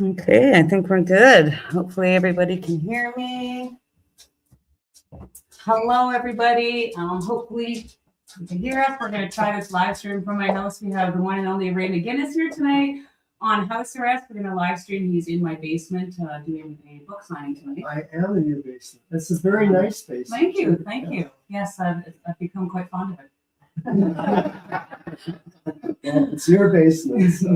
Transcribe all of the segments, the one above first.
Okay, I think we're good. Hopefully everybody can hear me. Hello, everybody. Hopefully you can hear us. We're going to try this live stream from my house. We have the one and only McGinnis here tonight on house arrest. We're going to live stream. He's in my basement doing a book signing tonight. I am in your basement. That's a very nice basement. Thank you. Thank you. Yes, I've become quite fond of it. Well, it's your basement. So.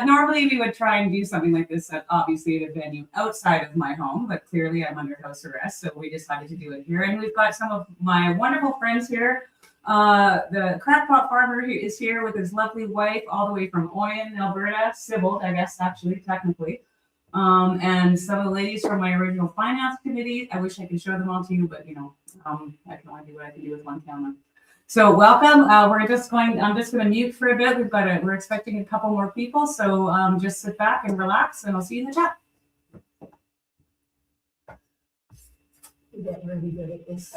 Normally we would try and do something like this at obviously at a venue outside of my home, but clearly I'm under house arrest, so we decided to do it here. And we've got some of my wonderful friends here. The crackpot farmer is here with his lovely wife, all the way from Oyen, Alberta, Sybil, I guess actually technically. And some of the ladies from my original finance committee. I wish I could show them all to you, but you know, I can only do what I can do with one camera. So welcome. I'm just going to mute for a bit. We're expecting a couple more people. So just sit back and relax, and I'll see you in the chat. You get really good at this.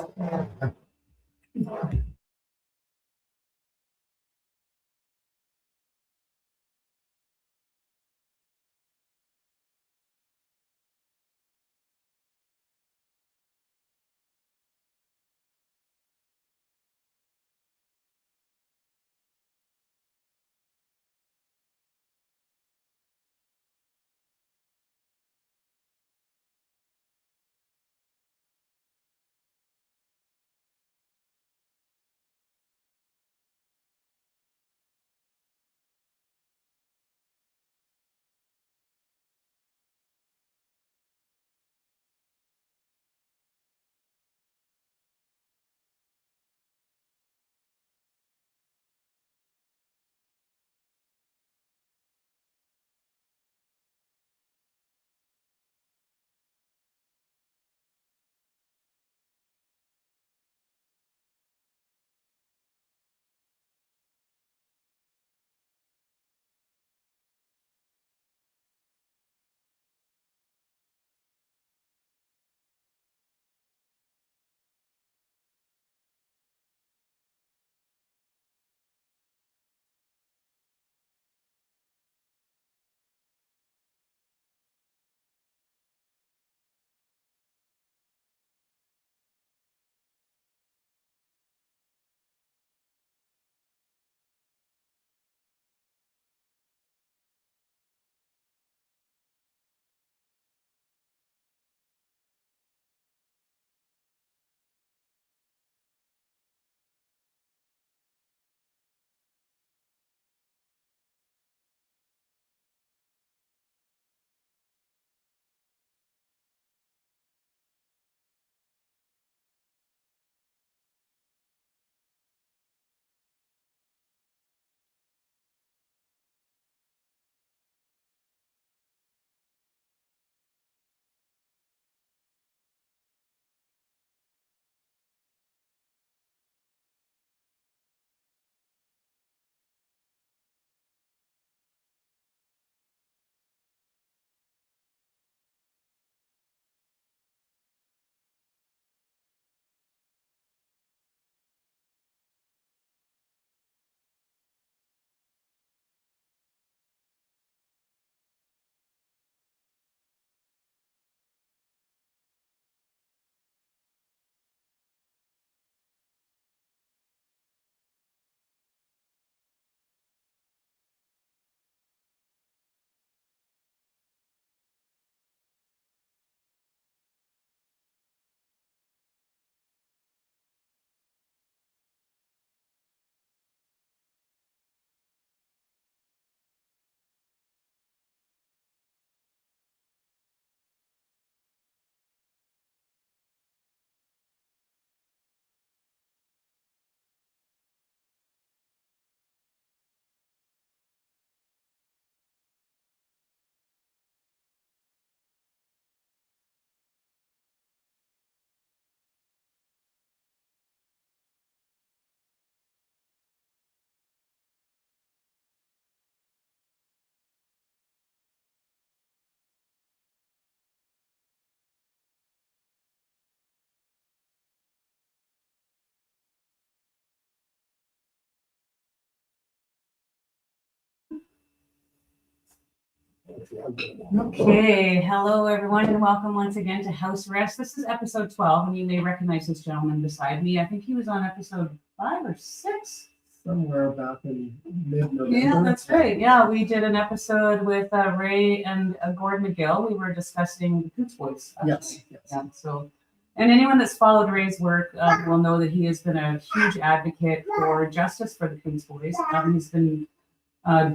Okay, hello everyone, and welcome once again to House Arrest. This is episode 12, and you may recognize this gentleman beside me. I think he was on episode 5 or 6. Somewhere back in mid-November. Yeah, that's right. Yeah, we did an episode with Ray and Gordon McGill. We were discussing the Coots Boys. Yes. Yeah, so, and anyone that's followed Ray's work will know that he has been a huge advocate for justice for the Coots Boys. He's been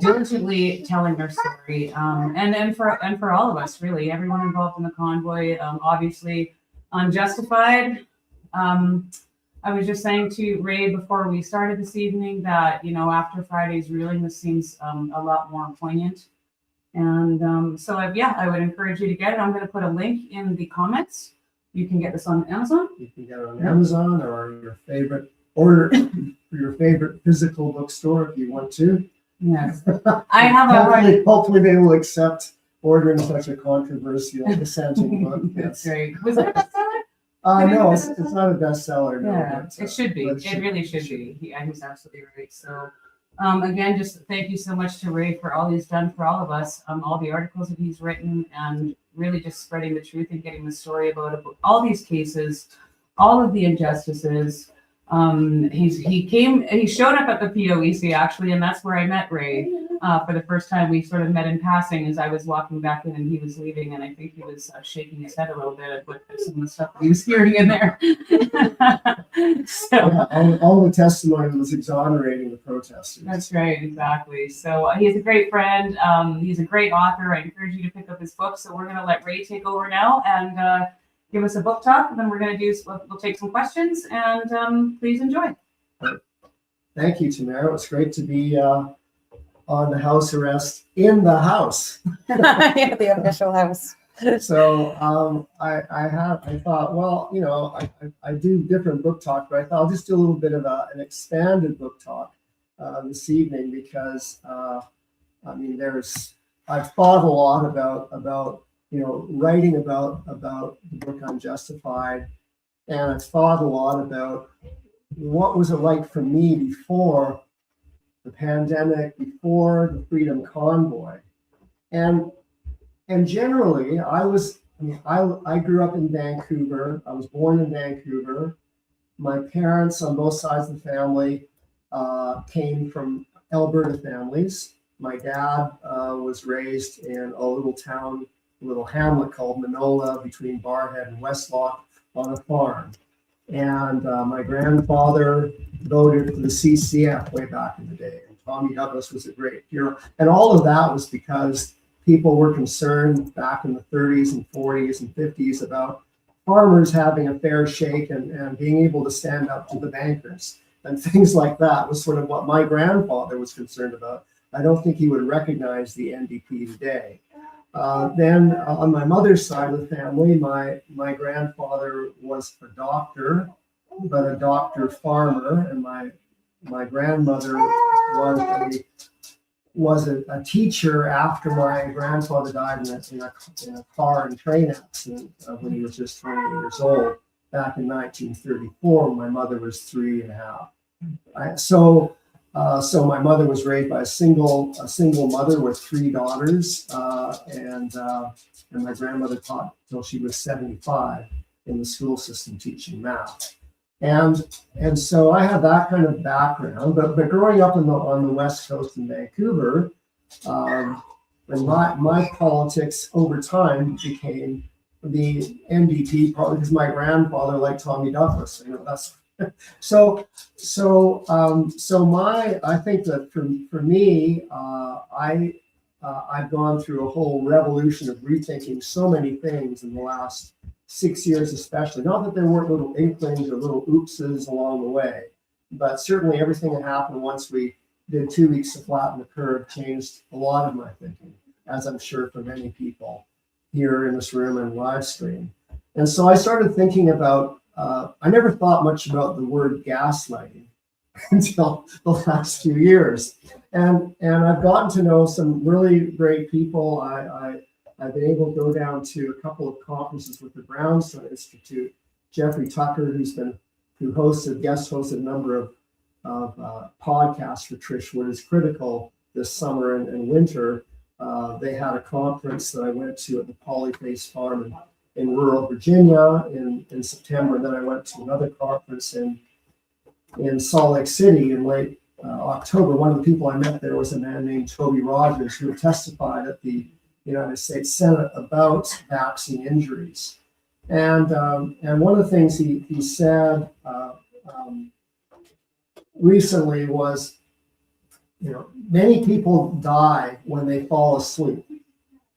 diligently telling our story, and for all of us, really, everyone involved in the convoy. Obviously, UnJustified. I was just saying to Ray before we started this evening that after Friday's ruling, this seems a lot more poignant, and so I would encourage you to get it. I'm going to put a link in the comments. You can get this on Amazon. You can get it on Amazon or your favorite order for your favorite physical bookstore if you want to. Yes, I have hopefully they will accept ordering such a controversial dissenting book. That's right. Was it a bestseller? No, it's not a bestseller. No, Yeah, but, it should be. It really should be. He's absolutely right. So, again, just thank you so much to Ray for all he's done for all of us. All the articles that he's written, and really just spreading the truth and getting the story about all these cases, all of the injustices. He showed up at the POEC actually, and that's where I met Ray for the first time. We sort of met in passing as I was walking back in and he was leaving, and I think he was shaking his head a little bit with some of the stuff that he was hearing in there. So all the testimony was exonerating the protesters. That's right, exactly. So he's a great friend. He's a great author. I encourage you to pick up his book. So we're going to let Ray take over now and give us a book talk, and then we'll take some questions, and please enjoy. Thank you, Tamara. It was great to be on the house arrest in the house. Yeah, the official house. So I thought, well, I do different book talk, but I thought I'll just do a little bit of an expanded book talk this evening because I've thought a lot about writing about the book UnJustified, and I've thought a lot about what was it like for me before the pandemic, before the Freedom Convoy, and generally I grew up in Vancouver. I was born in Vancouver. My parents on both sides of the family came from Alberta families. My dad was raised in a little hamlet called Manola between Barhead and Westlock on a farm. And my grandfather voted for the CCF way back in the day. And Tommy Douglas was a great hero. And all of that was because people were concerned back in the 30s and 40s and 50s about farmers having a fair shake and being able to stand up to the bankers. And things like that was sort of what my grandfather was concerned about. I don't think he would recognize the NDP today. Then on my mother's side of the family, my grandfather was a doctor, but a doctor farmer, and my grandmother was a teacher after my grandfather died in a car and train accident when he was just 20 years old back in 1934. When my mother was 3.5. So my mother was raised by a single mother with 3 daughters, and my grandmother taught till she was 75 in the school system teaching math, and so I have that kind of background. But growing up on the West Coast in Vancouver, and my politics over time became the NDP, probably because my grandfather liked Tommy Douglas. That's. I think that for me, I've gone through a whole revolution of rethinking so many things in the last 6 years, especially. Not that there weren't little inklings or little oopses along the way, but certainly everything that happened once we did 2 weeks to flatten the curve changed a lot of my thinking, as I'm sure for many people here in this room and live stream. And so I started thinking about I never thought much about the word gaslighting until the last few years, and I've gotten to know some really great people. I've been able to go down to a couple of conferences with the Brownstone Institute. Jeffrey Tucker, who guest hosted a number of podcasts for Trish Wood is Critical this summer and winter, They had a conference that I went to at the Polyface Farm in rural Virginia in September. And then I went to another conference in Salt Lake City in late October. One of the people I met there was a man named Toby Rogers, who testified at the United States Senate about vaccine injuries. And one of the things he said recently was, many people die when they fall asleep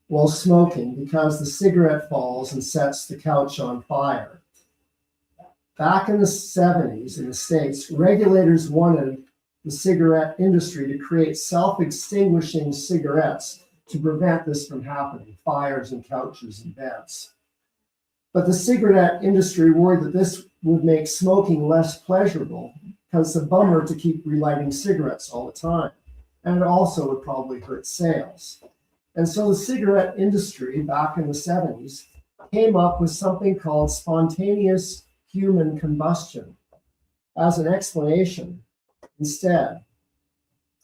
while smoking because the cigarette falls and sets the couch on fire. Back in the 70s in the States, regulators wanted the cigarette industry to create self-extinguishing cigarettes to prevent this from happening, fires in couches and beds. But the cigarette industry worried that this would make smoking less pleasurable because it's a bummer to keep relighting cigarettes all the time. And it also would probably hurt sales. And so the cigarette industry back in the 70s came up with something called spontaneous human combustion as an explanation instead.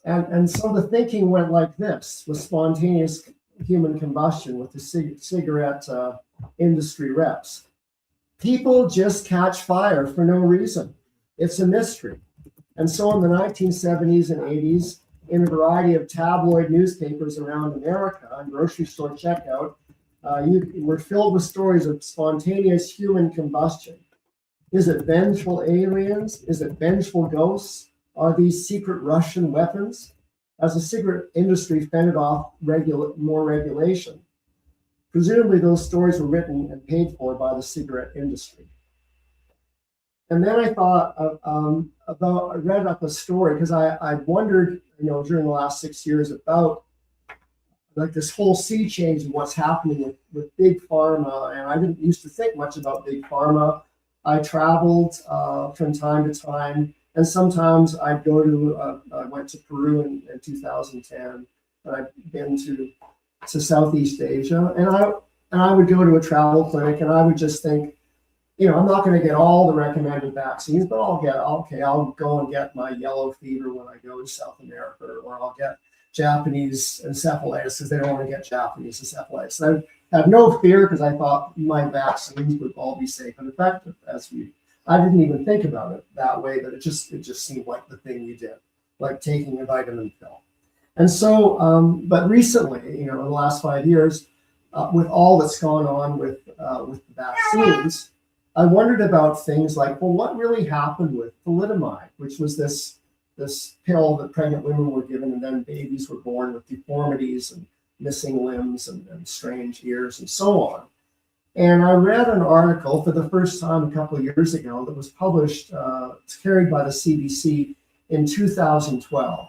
And so the thinking went like this with spontaneous human combustion with the cigarette industry reps. People just catch fire for no reason. It's a mystery. And so in the 1970s and 80s, in a variety of tabloid newspapers around America and grocery store checkout, you were filled with stories of spontaneous human combustion. Is it vengeful aliens? Is it vengeful ghosts? Are these secret Russian weapons? As the cigarette industry fended off more regulation, presumably those stories were written and paid for by the cigarette industry. And then I thought I read up a story because I wondered, during the last 6 years about like this whole sea change and what's happening with big pharma. And I didn't used to think much about big pharma. I traveled from time to time, and sometimes I'd go to, I went to Peru in 2010, and I've been to Southeast Asia, and I would go to a travel clinic, and I would just think, I'm not going to get all the recommended vaccines, but I'll go and get my yellow fever when I go to South America, or I'll get Japanese encephalitis because they don't want to get Japanese encephalitis. And I had no fear because I thought my vaccines would all be safe and effective. I didn't even think about it that way, but it just seemed like the thing you did, like taking a vitamin pill. And so, but recently, in the last 5 years, with all that's gone on with the vaccines, I wondered about things like, well, what really happened with thalidomide, which was this pill that pregnant women were given, and then babies were born with deformities and missing limbs and strange ears and so on. And I read an article for the first time a couple of years ago that was published, it's carried by the CBC in 2012.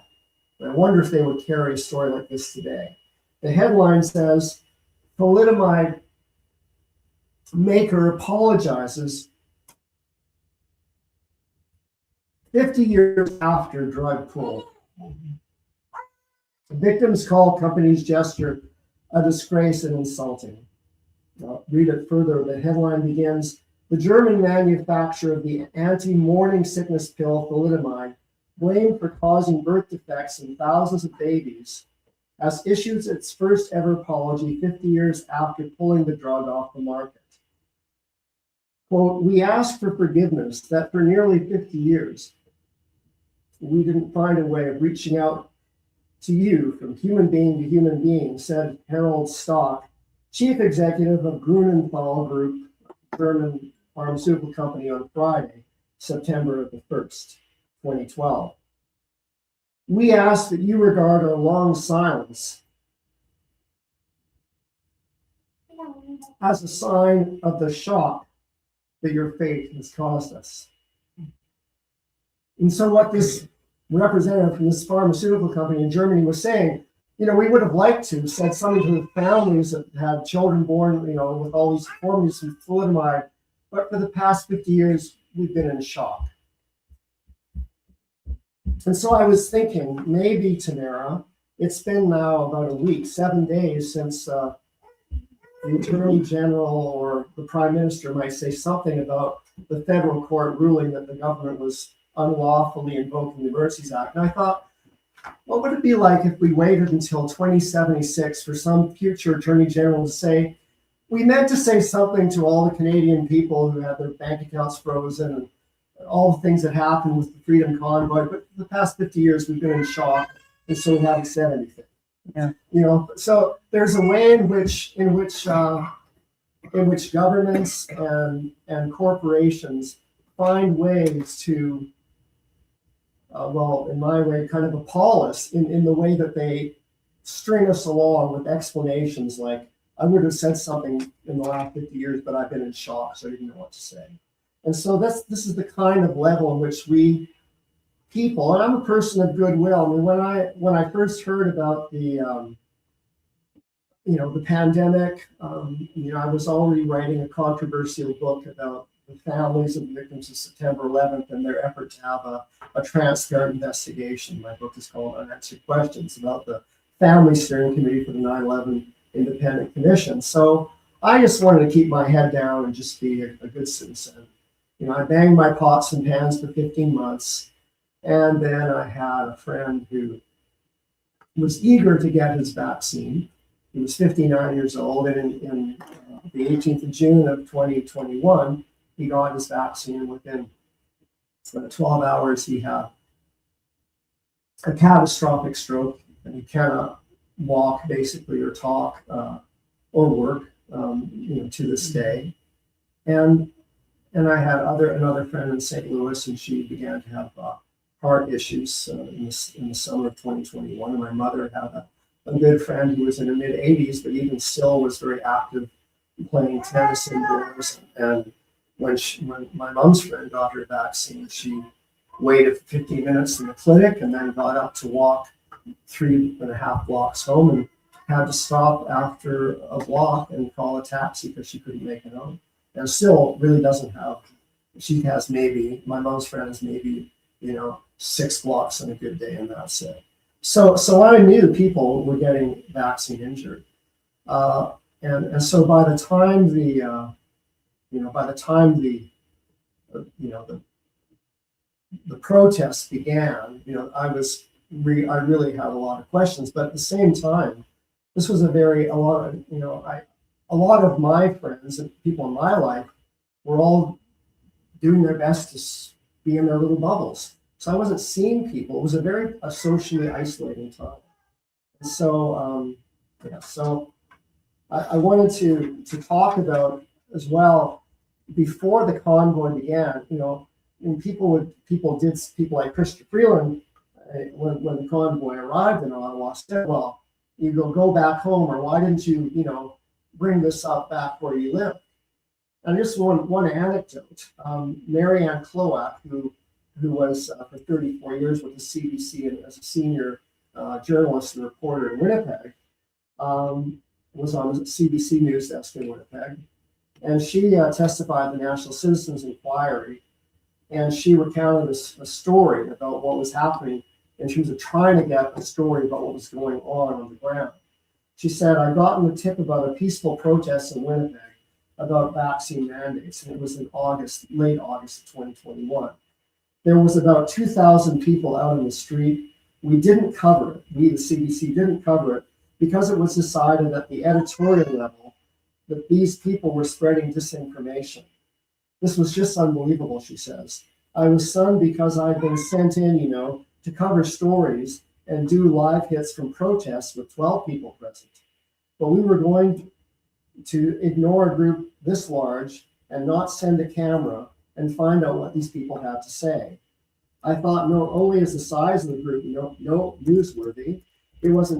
And I wonder if they would carry a story like this today. The headline says, thalidomide maker apologizes 50 years after drug pull. The victims call company's gesture a disgrace and insulting. I'll read it further. The headline begins, the German manufacturer of the anti-morning sickness pill thalidomide, blamed for causing birth defects in thousands of babies, has issued its first ever apology 50 years after pulling the drug off the market. Quote, we ask for forgiveness that for nearly 50 years, we didn't find a way of reaching out to you from human being to human being, said Harold Stock, chief executive of Grunenthal Group, German pharmaceutical company, on Friday, September the 1st, 2012. We ask that you regard our long silence as a sign of the shock that your faith has caused us. And so what this representative from this pharmaceutical company in Germany was saying, we would have liked to have said something to the families that had children born, with all these deformities from thalidomide, but for the past 50 years, we've been in shock. And so I was thinking, maybe, Tamara, it's been now about a week, 7 days since the Attorney General or the Prime Minister might say something about the federal court ruling that the government was unlawfully invoking the Emergencies Act. And I thought, what would it be like if we waited until 2076 for some future attorney general to say, we meant to say something to all the Canadian people who had their bank accounts frozen and all the things that happened with the Freedom Convoy, but for the past 50 years we've been in shock, and so we haven't said anything. Yeah. So there's a way in which governments and corporations find ways to, in my way, kind of appall us in the way that they string us along with explanations like, I would have said something in the last 50 years, but I've been in shock, so I didn't know what to say. And so this is the kind of level in which we people, and I'm a person of goodwill. I mean, when I first heard about the the pandemic, I was already writing a controversial book about the families of the victims of September 11th and their effort to have a transparent investigation. My book is called Unanswered Questions, about the Family Steering Committee for the 9/11 Independent Commission. So I just wanted to keep my head down and just be a good citizen. I banged my pots and pans for 15 months. And then I had a friend who was eager to get his vaccine. He was 59 years old, and in the 18th of June of 2021, he got his vaccine. Within 12 hours, he had a catastrophic stroke, and he cannot walk, basically, or talk or work, to this day. And I had another friend in St. Louis, and she began to have heart issues in the summer of 2021. And my mother had a good friend who was in her mid-80s, but even still was very active playing tennis indoors. And when my mom's friend got her vaccine, she waited 15 minutes in the clinic and then got up to walk 3.5 blocks home and had to stop after a block and call a taxi because she couldn't make it home. And still really doesn't have, she has maybe, my mom's friend is maybe, 6 blocks on a good day, and that's it. So I knew people were getting vaccine injured. And so by the time the protests began, I really had a lot of questions, but at the same time, this was a lot of my friends and people in my life were all doing their best to be in their little bubbles. So I wasn't seeing people. It was a socially isolating time. And so, so I wanted to talk about as well, before the convoy began, when people like Christopher Freeland, when the convoy arrived in Ottawa, said, well, you go back home, or why didn't you, bring this up back where you live? And just one anecdote. Mary Ann Cloak, who was for 34 years with the CBC and as a senior journalist and reporter in Winnipeg, was on the CBC news desk in Winnipeg. And she testified at the National Citizens Inquiry, and she recounted a story about what was happening in terms of trying to get a story about what was going on the ground. She said, I gotten a tip about a peaceful protest in Winnipeg about vaccine mandates, and it was in late August of 2021. There was about 2,000 people out in the street. We didn't cover it. We, the CBC, didn't cover it because it was decided at the editorial level that these people were spreading disinformation. This was just unbelievable, she says. I was stunned because I'd been sent in, to cover stories and do live hits from protests with 12 people present. But we were going to ignore a group this large and not send a camera and find out what these people had to say. I thought not only is the size of the group no newsworthy, it was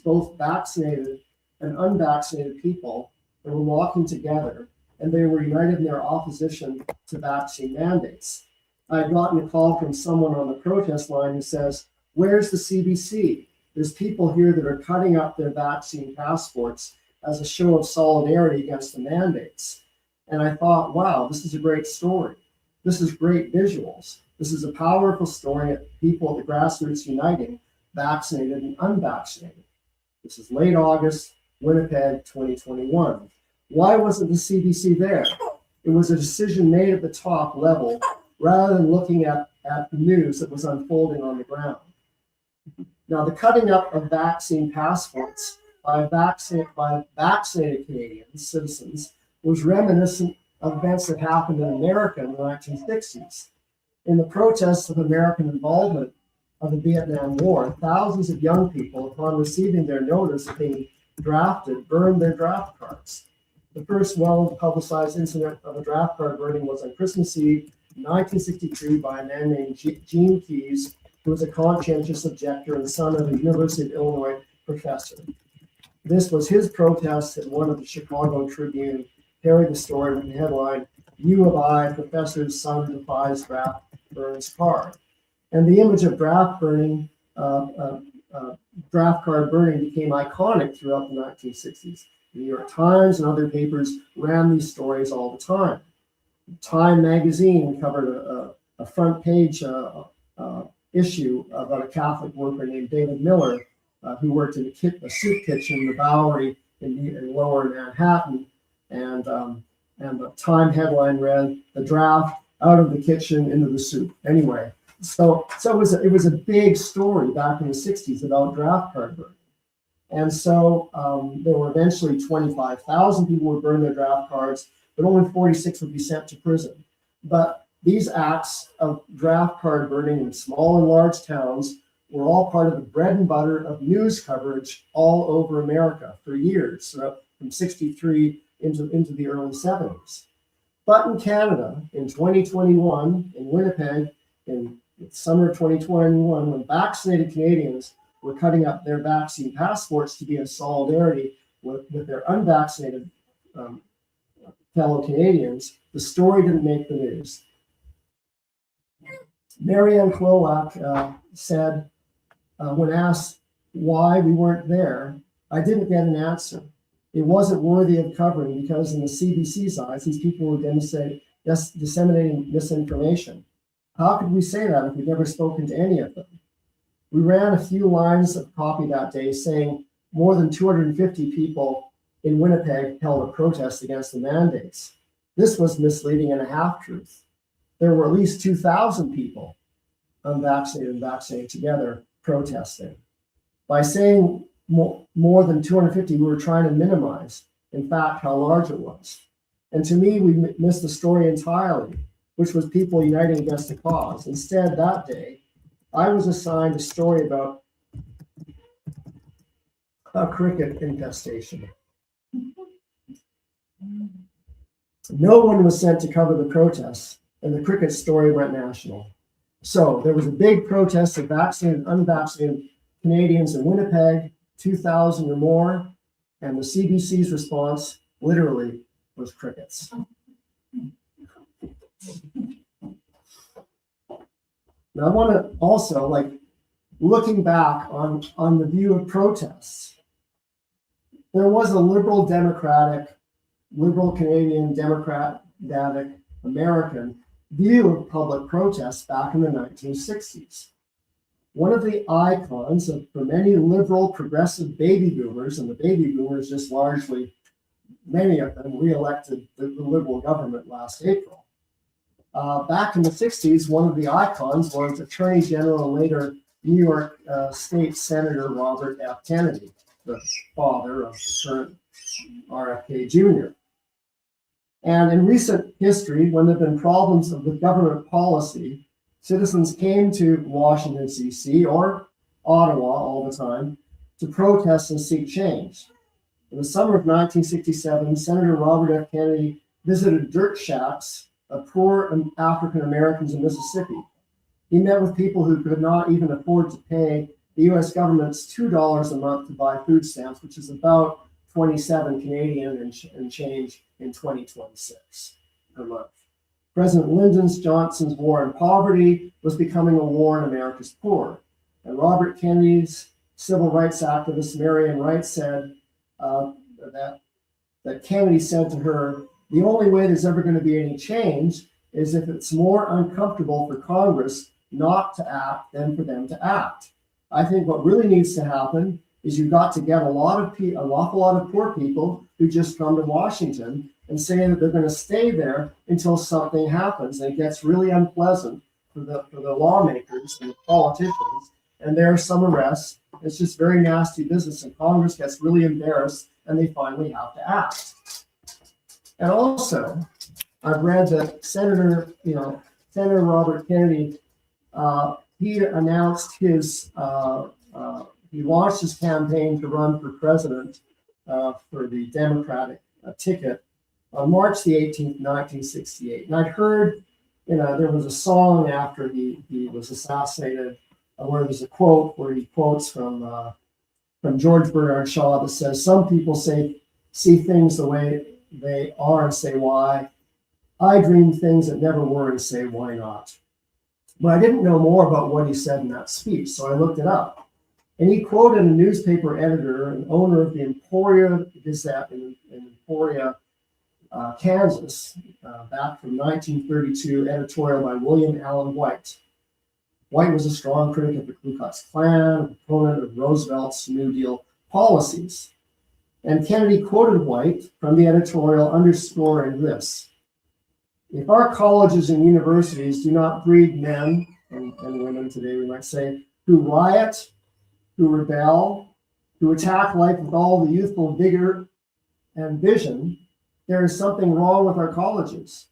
both vaccinated and unvaccinated people that were walking together, and they were united in their opposition to vaccine mandates. I had gotten a call from someone on the protest line who says, where's the CBC? There's people here that are cutting up their vaccine passports as a show of solidarity against the mandates. And I thought, wow, this is a great story. This is great visuals. This is a powerful story of people at the grassroots uniting, vaccinated and unvaccinated. This is late August, Winnipeg, 2021. Why wasn't the CBC there? It was a decision made at the top level rather than looking at the news that was unfolding on the ground. Now, the cutting up of vaccine passports by vaccinated Canadians, citizens, was reminiscent of events that happened in America in the 1960s. In the protests of American involvement of the Vietnam War, thousands of young people, upon receiving their notice of being drafted, burned their draft cards. The first well-publicized incident of a draft card burning was on Christmas Eve, 1963, by a man named Gene Keyes, who was a conscientious objector and son of a University of Illinois professor. This was his protest, and one of the Chicago Tribune carried the story with the headline, "U of I, Professor's Son Defies Draft, Burns Card." And the image of draft burning, draft card burning became iconic throughout the 1960s. The New York Times and other papers ran these stories all the time. Time magazine covered a front page issue about a Catholic worker named David Miller, who worked in a soup kitchen in the Bowery in Lower Manhattan. And the Time headline read, "The draft out of the kitchen into the soup." Anyway, so it was a big story back in the 60s about draft card burning. And so there were eventually 25,000 people would burn their draft cards, but only 46 would be sent to prison. But these acts of draft card burning in small and large towns were all part of the bread and butter of news coverage all over America for years, from 63 into the early 70s. But in Canada, in 2021, in Winnipeg, in the summer of 2021, when vaccinated Canadians were cutting up their vaccine passports to be in solidarity with their unvaccinated fellow Canadians, the story didn't make the news. Marianne Klowak said, when asked why we weren't there, "I didn't get an answer. It wasn't worthy of covering because in the CBC's eyes, these people were disseminating misinformation. How could we say that if we'd never spoken to any of them?" We ran a few lines of copy that day saying more than 250 people in Winnipeg held a protest against the mandates. This was misleading and a half-truth. There were at least 2,000 people, unvaccinated and vaccinated together, protesting. By saying more than 250, we were trying to minimize, in fact, how large it was. And to me, we missed the story entirely, which was people uniting against a cause. Instead, that day, I was assigned a story about a cricket infestation. No one was sent to cover the protests, and the cricket story went national. So there was a big protest of vaccinated and unvaccinated Canadians in Winnipeg, 2,000 or more, and the CBC's response literally was crickets. Now I want to also, looking back on the view of protests, there was a liberal Canadian, democratic American view of public protests back in the 1960s. One of the icons for many liberal progressive baby boomers, and the baby boomers just largely, many of them re-elected the liberal government last April. Back in the 60s, one of the icons was Attorney General and later New York State Senator Robert F. Kennedy, the father of the current RFK Jr. And in recent history, when there have been problems with government policy, citizens came to Washington, D.C. or Ottawa all the time to protest and seek change. In the summer of 1967, Senator Robert F. Kennedy visited dirt shacks of poor African Americans in Mississippi. He met with people who could not even afford to pay the U.S. government's $2 a month to buy food stamps, which is about 27 Canadian and change in 2026 per month. President Lyndon Johnson's war on poverty was becoming a war on America's poor. And Robert Kennedy's civil rights activist Marian Wright said that Kennedy said to her, "The only way there's ever going to be any change is if it's more uncomfortable for Congress not to act than for them to act. I think what really needs to happen is you've got to get an awful lot of poor people who just come to Washington and say that they're going to stay there until something happens. And it gets really unpleasant for the lawmakers and the politicians, and there are some arrests. It's just very nasty business, and Congress gets really embarrassed, and they finally have to act. And also, I've read that Senator Robert Kennedy, he announced he launched his campaign to run for president for the Democratic ticket on March the 18th, 1968. And I'd heard, there was a song after he was assassinated where there's a quote where he quotes from George Bernard Shaw that says, "Some people see things the way they are and say why. I dream things that never were and say why not." But I didn't know more about what he said in that speech, so I looked it up. And he quoted a newspaper editor and owner of the Emporia Gazette in Emporia, Kansas, back from 1932, editorial by William Allen White. White was a strong critic of the Ku Klux Klan, a proponent of Roosevelt's New Deal policies. And Kennedy quoted White from the editorial, underscoring this: "If our colleges and universities do not breed men and women today, we might say, who riot, who rebel, who attack life with all the youthful vigor and vision, there is something wrong with our colleges.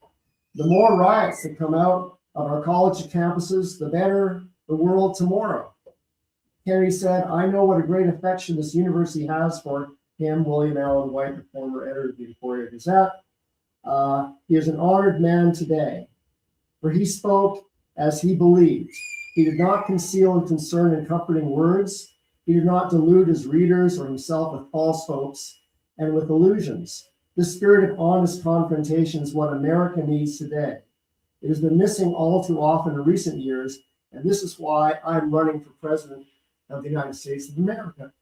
The more riots that come out of our college campuses, the better the world tomorrow." Kennedy said, "I know what a great affection this university has for him," William Allen White, the former editor of the Emporia Gazette. "He is an honored man today, for he spoke as he believed. He did not conceal and concern in comforting words. He did not delude his readers or himself with false hopes and with illusions. This spirit of honest confrontation is what America needs today. It has been missing all too often in recent years, and this is why I'm running for president of the United States of America."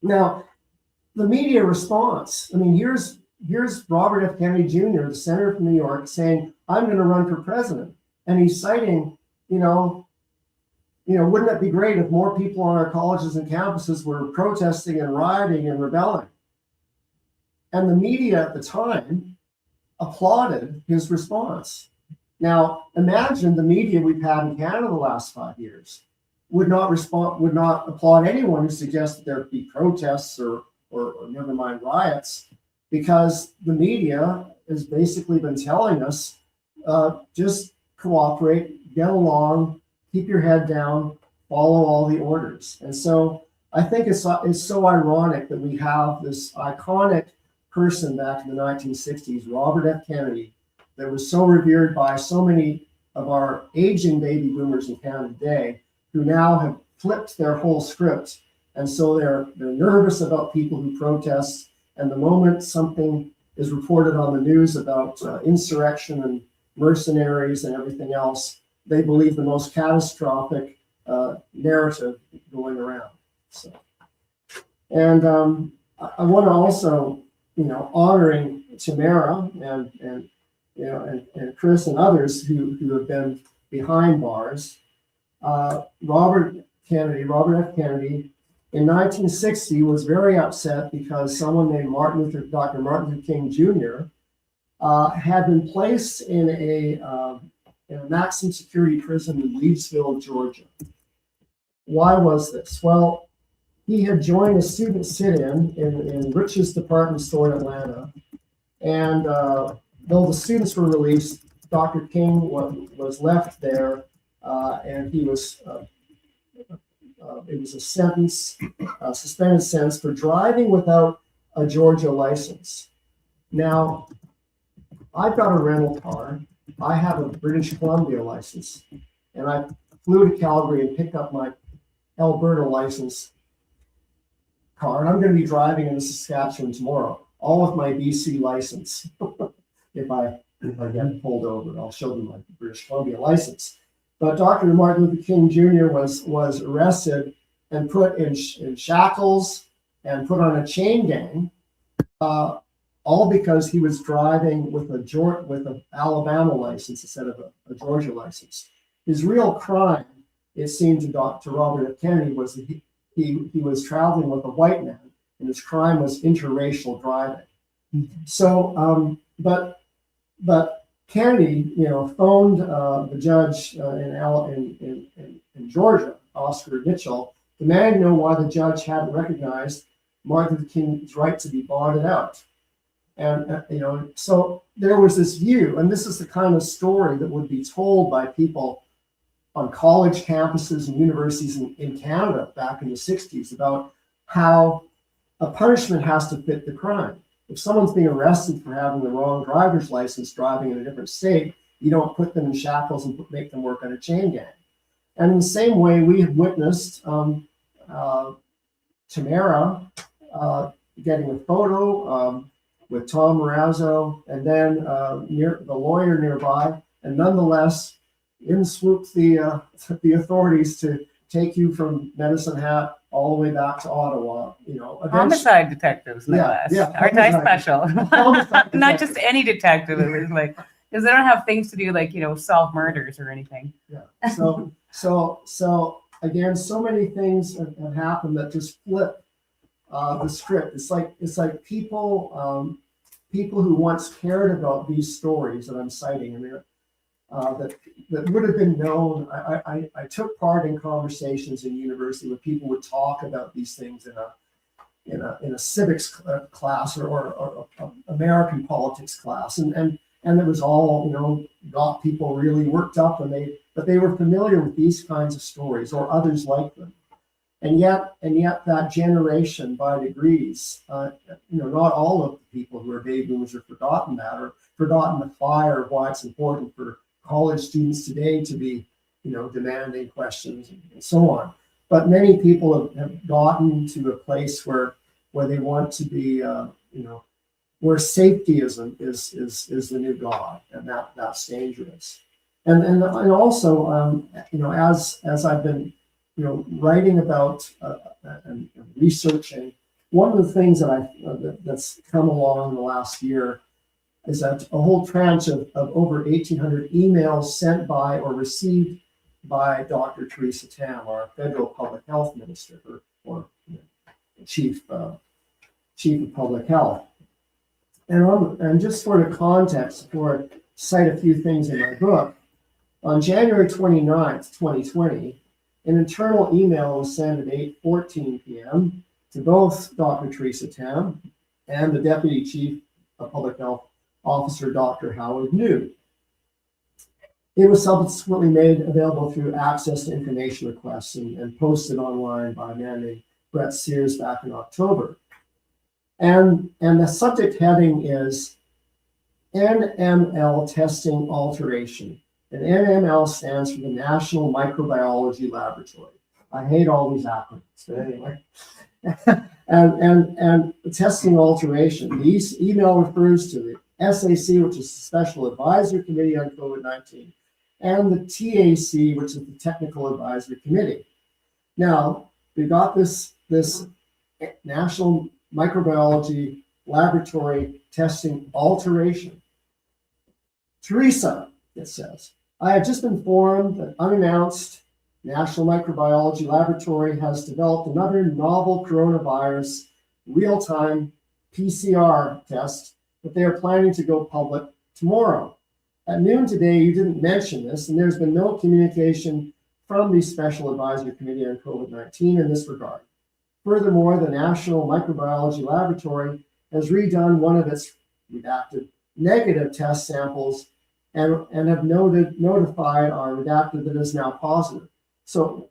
Now, the media response, here's Robert F. Kennedy Jr., the senator from New York, saying, "I'm going to run for president." And he's citing, wouldn't it be great if more people on our colleges and campuses were protesting and rioting and rebelling? And the media at the time applauded his response. Now, imagine the media we've had in Canada the last 5 years would not applaud anyone who suggested there be protests or never mind riots, because the media has basically been telling us, just cooperate, get along, keep your head down, follow all the orders. And so I think it's so ironic that we have this iconic person back in the 1960s, Robert F. Kennedy, that was so revered by so many of our aging baby boomers in Canada today, who now have flipped their whole script. And so they're nervous about people who protest. And the moment something is reported on the news about insurrection and mercenaries and everything else, they believe the most catastrophic narrative going around. So, and I want to also, honoring Tamara and Chris and others who have been behind bars. Robert F. Kennedy, in 1960 was very upset because someone named Dr. Martin Luther King Jr. Had been placed in a maximum security prison in Leavesville, Georgia. Why was this? Well, he had joined a student sit-in in Rich's department store in Atlanta, and though the students were released, Dr. King was left there, and he was. It was a suspended sentence for driving without a Georgia license. Now, I've got a rental car. I have a British Columbia license, and I flew to Calgary and picked up my Alberta license car, and I'm going to be driving into Saskatchewan tomorrow, all with my BC license. If I get pulled over, I'll show them my British Columbia license. But Dr. Martin Luther King Jr. was arrested and put in shackles and put on a chain gang, all because he was driving with an Alabama license instead of a Georgia license. His real crime, it seemed to Robert F. Kennedy, was that he was traveling with a white man, and his crime was interracial driving. So, but Kennedy, phoned the judge in in Georgia, Oscar Mitchell, demanding to know why the judge hadn't recognized Martin Luther King's right to be bonded out. And, so there was this view, and this is the kind of story that would be told by people on college campuses and universities in Canada back in the 60s about how a punishment has to fit the crime. If someone's being arrested for having the wrong driver's license driving in a different state, you don't put them in shackles and make them work on a chain gang. And in the same way, we have witnessed Tamara getting a photo with Tom Marazzo, and then the lawyer nearby, and nonetheless, in swooped the authorities to take you from Medicine Hat all the way back to Ottawa. Homicide detectives, no less. Aren't I special? Not just any detective. It was like, because they don't have things to do like, solve murders or anything. Yeah. So again, so many things have happened that just flip the script. It's like people who once cared about these stories that I'm citing. I mean, that would have been known. I took part in conversations in university where people would talk about these things in a civics class or American politics class, and it was all got people really worked up, but they were familiar with these kinds of stories or others like them, and yet that generation by degrees, not all of the people who are baby boomers have forgotten that or forgotten the fire of why it's important for college students today to be, demanding questions and so on. But many people have gotten to a place where they want to be, where safetyism is the new god, and that's dangerous. And also, as I've been, writing about and researching, one of the things that's come along in the last year is that a whole tranche of over 1,800 emails sent by or received by Dr. Theresa Tam, our federal public health minister, or chief of public health. And just sort of context, before I cite a few things in my book, on January 29th, 2020, an internal email was sent at 8:14 p.m. to both Dr. Theresa Tam and the Deputy Chief of Public Health Officer Dr. Howard New. It was subsequently made available through access to information requests and posted online by a man named Brett Sears back in October. And the subject heading is NML testing alteration. And NML stands for the National Microbiology Laboratory. I hate all these acronyms, but anyway. and testing alteration. The email refers to the SAC, which is the Special Advisory Committee on COVID-19, and the TAC, which is the Technical Advisory Committee. Now, we got this National Microbiology Laboratory testing alteration. Theresa, it says, I have just been informed that unannounced National Microbiology Laboratory has developed another novel coronavirus real-time PCR test that they are planning to go public tomorrow. At noon today, you didn't mention this, and there's been no communication from the Special Advisory Committee on COVID-19 in this regard. Furthermore, the National Microbiology Laboratory has redone one of its redacted negative test samples and have notified our redacted that is now positive. So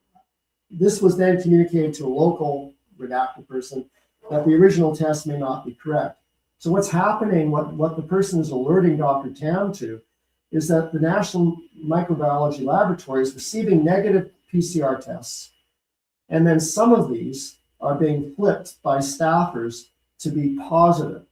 this was then communicated to a local redacted person that the original test may not be correct. So what's happening, what the person is alerting Dr. Tam to, is that the National Microbiology Laboratory is receiving negative PCR tests, and then some of these are being flipped by staffers to be positive.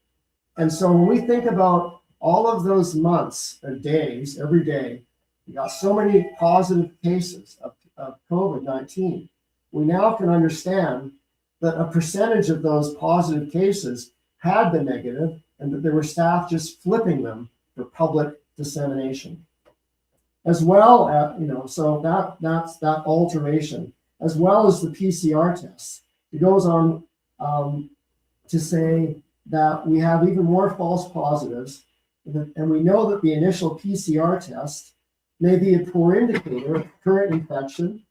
And so when we think about all of those months or days, every day, we got so many positive cases of COVID-19, we now can understand that a percentage of those positive cases had been negative, and that there were staff just flipping them for public dissemination. As well as, so that's that alteration, as well as the PCR tests. It goes on to say that we have even more false positives, and we know that the initial PCR test may be a poor indicator of current infection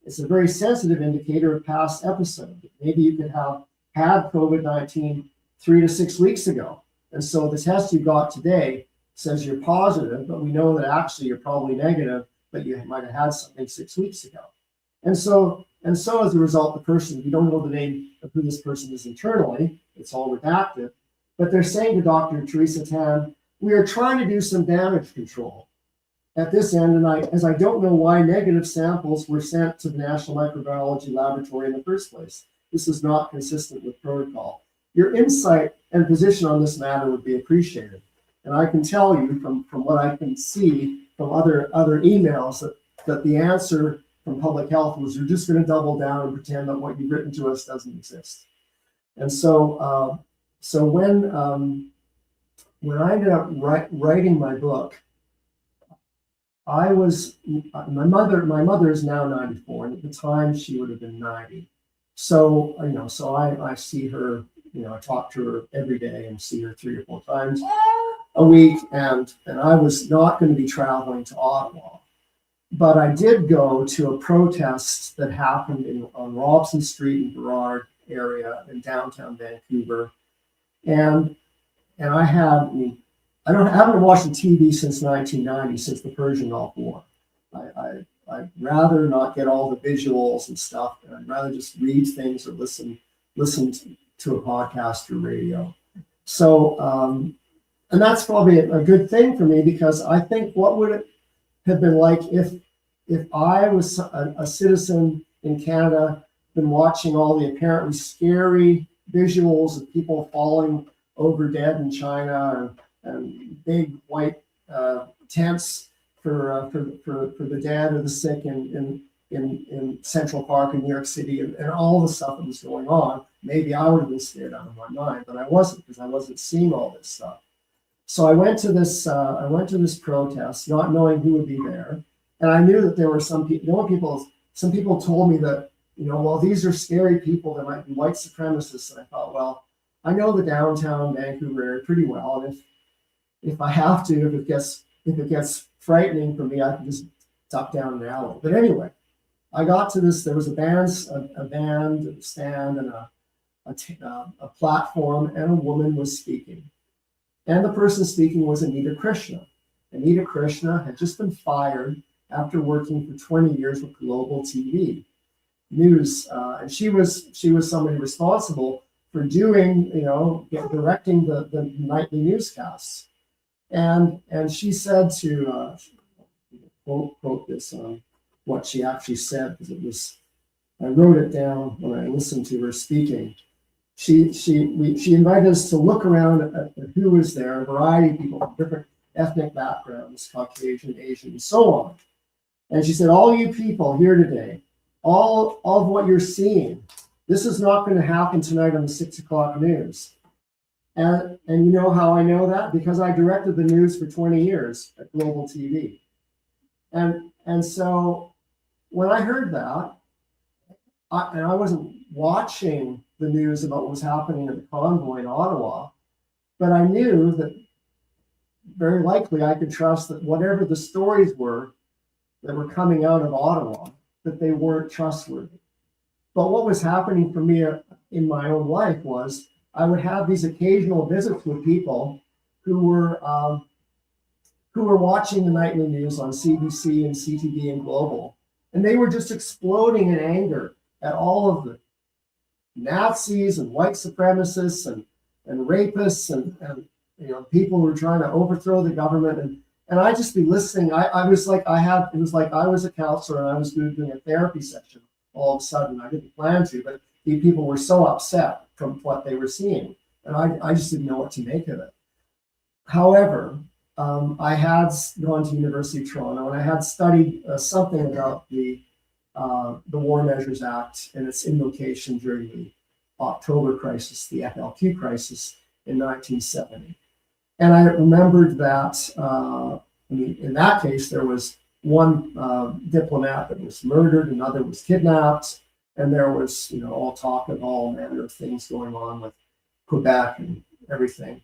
It's a very sensitive indicator of past episode. Maybe you could have had COVID-19 3 to 6 weeks ago. And so the test you got today says you're positive, but we know that actually you're probably negative, but you might have had something 6 weeks ago. And so as a result, the person, we don't know the name of who this person is internally, it's all redacted, but they're saying to Dr. Teresa Tan, we are trying to do some damage control at this end, and I don't know why negative samples were sent to the National Microbiology Laboratory in the first place. This is not consistent with protocol. Your insight and position on this matter would be appreciated. And I can tell you from what I can see from other emails that the answer from public health was you're just going to double down and pretend that what you've written to us doesn't exist. And so when I ended up writing my book, I was my mother is now 94, and at the time she would have been 90. So I see her, I talk to her every day and see her 3 or 4 times a week, and I was not going to be traveling to Ottawa. But I did go to a protest that happened on Robson Street in Burrard area in downtown Vancouver. And I haven't watched the TV since 1990, since the Persian Gulf War. I'd rather not get all the visuals and stuff, and I'd rather just read things or listen to a podcast or radio. So, and that's probably a good thing for me, because I think what would it have been like if I was a citizen in Canada, been watching all the apparently scary visuals of people falling over dead in China and big white tents for the dead or the sick in Central Park in New York City, and all the stuff that was going on. Maybe I would have been scared out of my mind, but I wasn't, because I wasn't seeing all this stuff. So I went to this protest, not knowing who would be there, and I knew that there were some people. Some people told me that, well, these are scary people. There might be white supremacists, and I thought, well, I know the downtown Vancouver area pretty well, and if I have to, if it gets frightening for me, I can just duck down an alley. But anyway, I got to this. There was a band stand and a platform, and a woman was speaking. And the person speaking was Anita Krishna. Anita Krishna had just been fired after working for 20 years with Global TV News, and she was somebody responsible for doing, directing the nightly newscasts. And she said to quote this what she actually said, because I wrote it down when I listened to her speaking. She invited us to look around at who was there, a variety of people from different ethnic backgrounds, Caucasian, Asian, and so on. And she said, all you people here today, all of what you're seeing, this is not going to happen tonight on the 6 o'clock news. And you know how I know that? Because I directed the news for 20 years at Global TV. And so when I heard that, I wasn't watching the news about what was happening at the convoy in Ottawa, but I knew that very likely I could trust that whatever the stories were that were coming out of Ottawa, that they weren't trustworthy. But what was happening for me in my own life was I would have these occasional visits with people who were watching the nightly news on CBC and CTV and Global, and they were just exploding in anger at all of the Nazis and white supremacists and rapists and people who were trying to overthrow the government, and I'd just be listening. It was like I was a counselor and I was doing a therapy session all of a sudden. I didn't plan to, but the people were so upset from what they were seeing, and I just didn't know what to make of it. However, I had gone to University of Toronto, and I had studied something about the War Measures Act and its invocation during the October crisis, the FLQ crisis in 1970. And I remembered that, in that case, there was one diplomat that was murdered, another was kidnapped, and there was, all talk of all manner of things going on with Quebec and everything.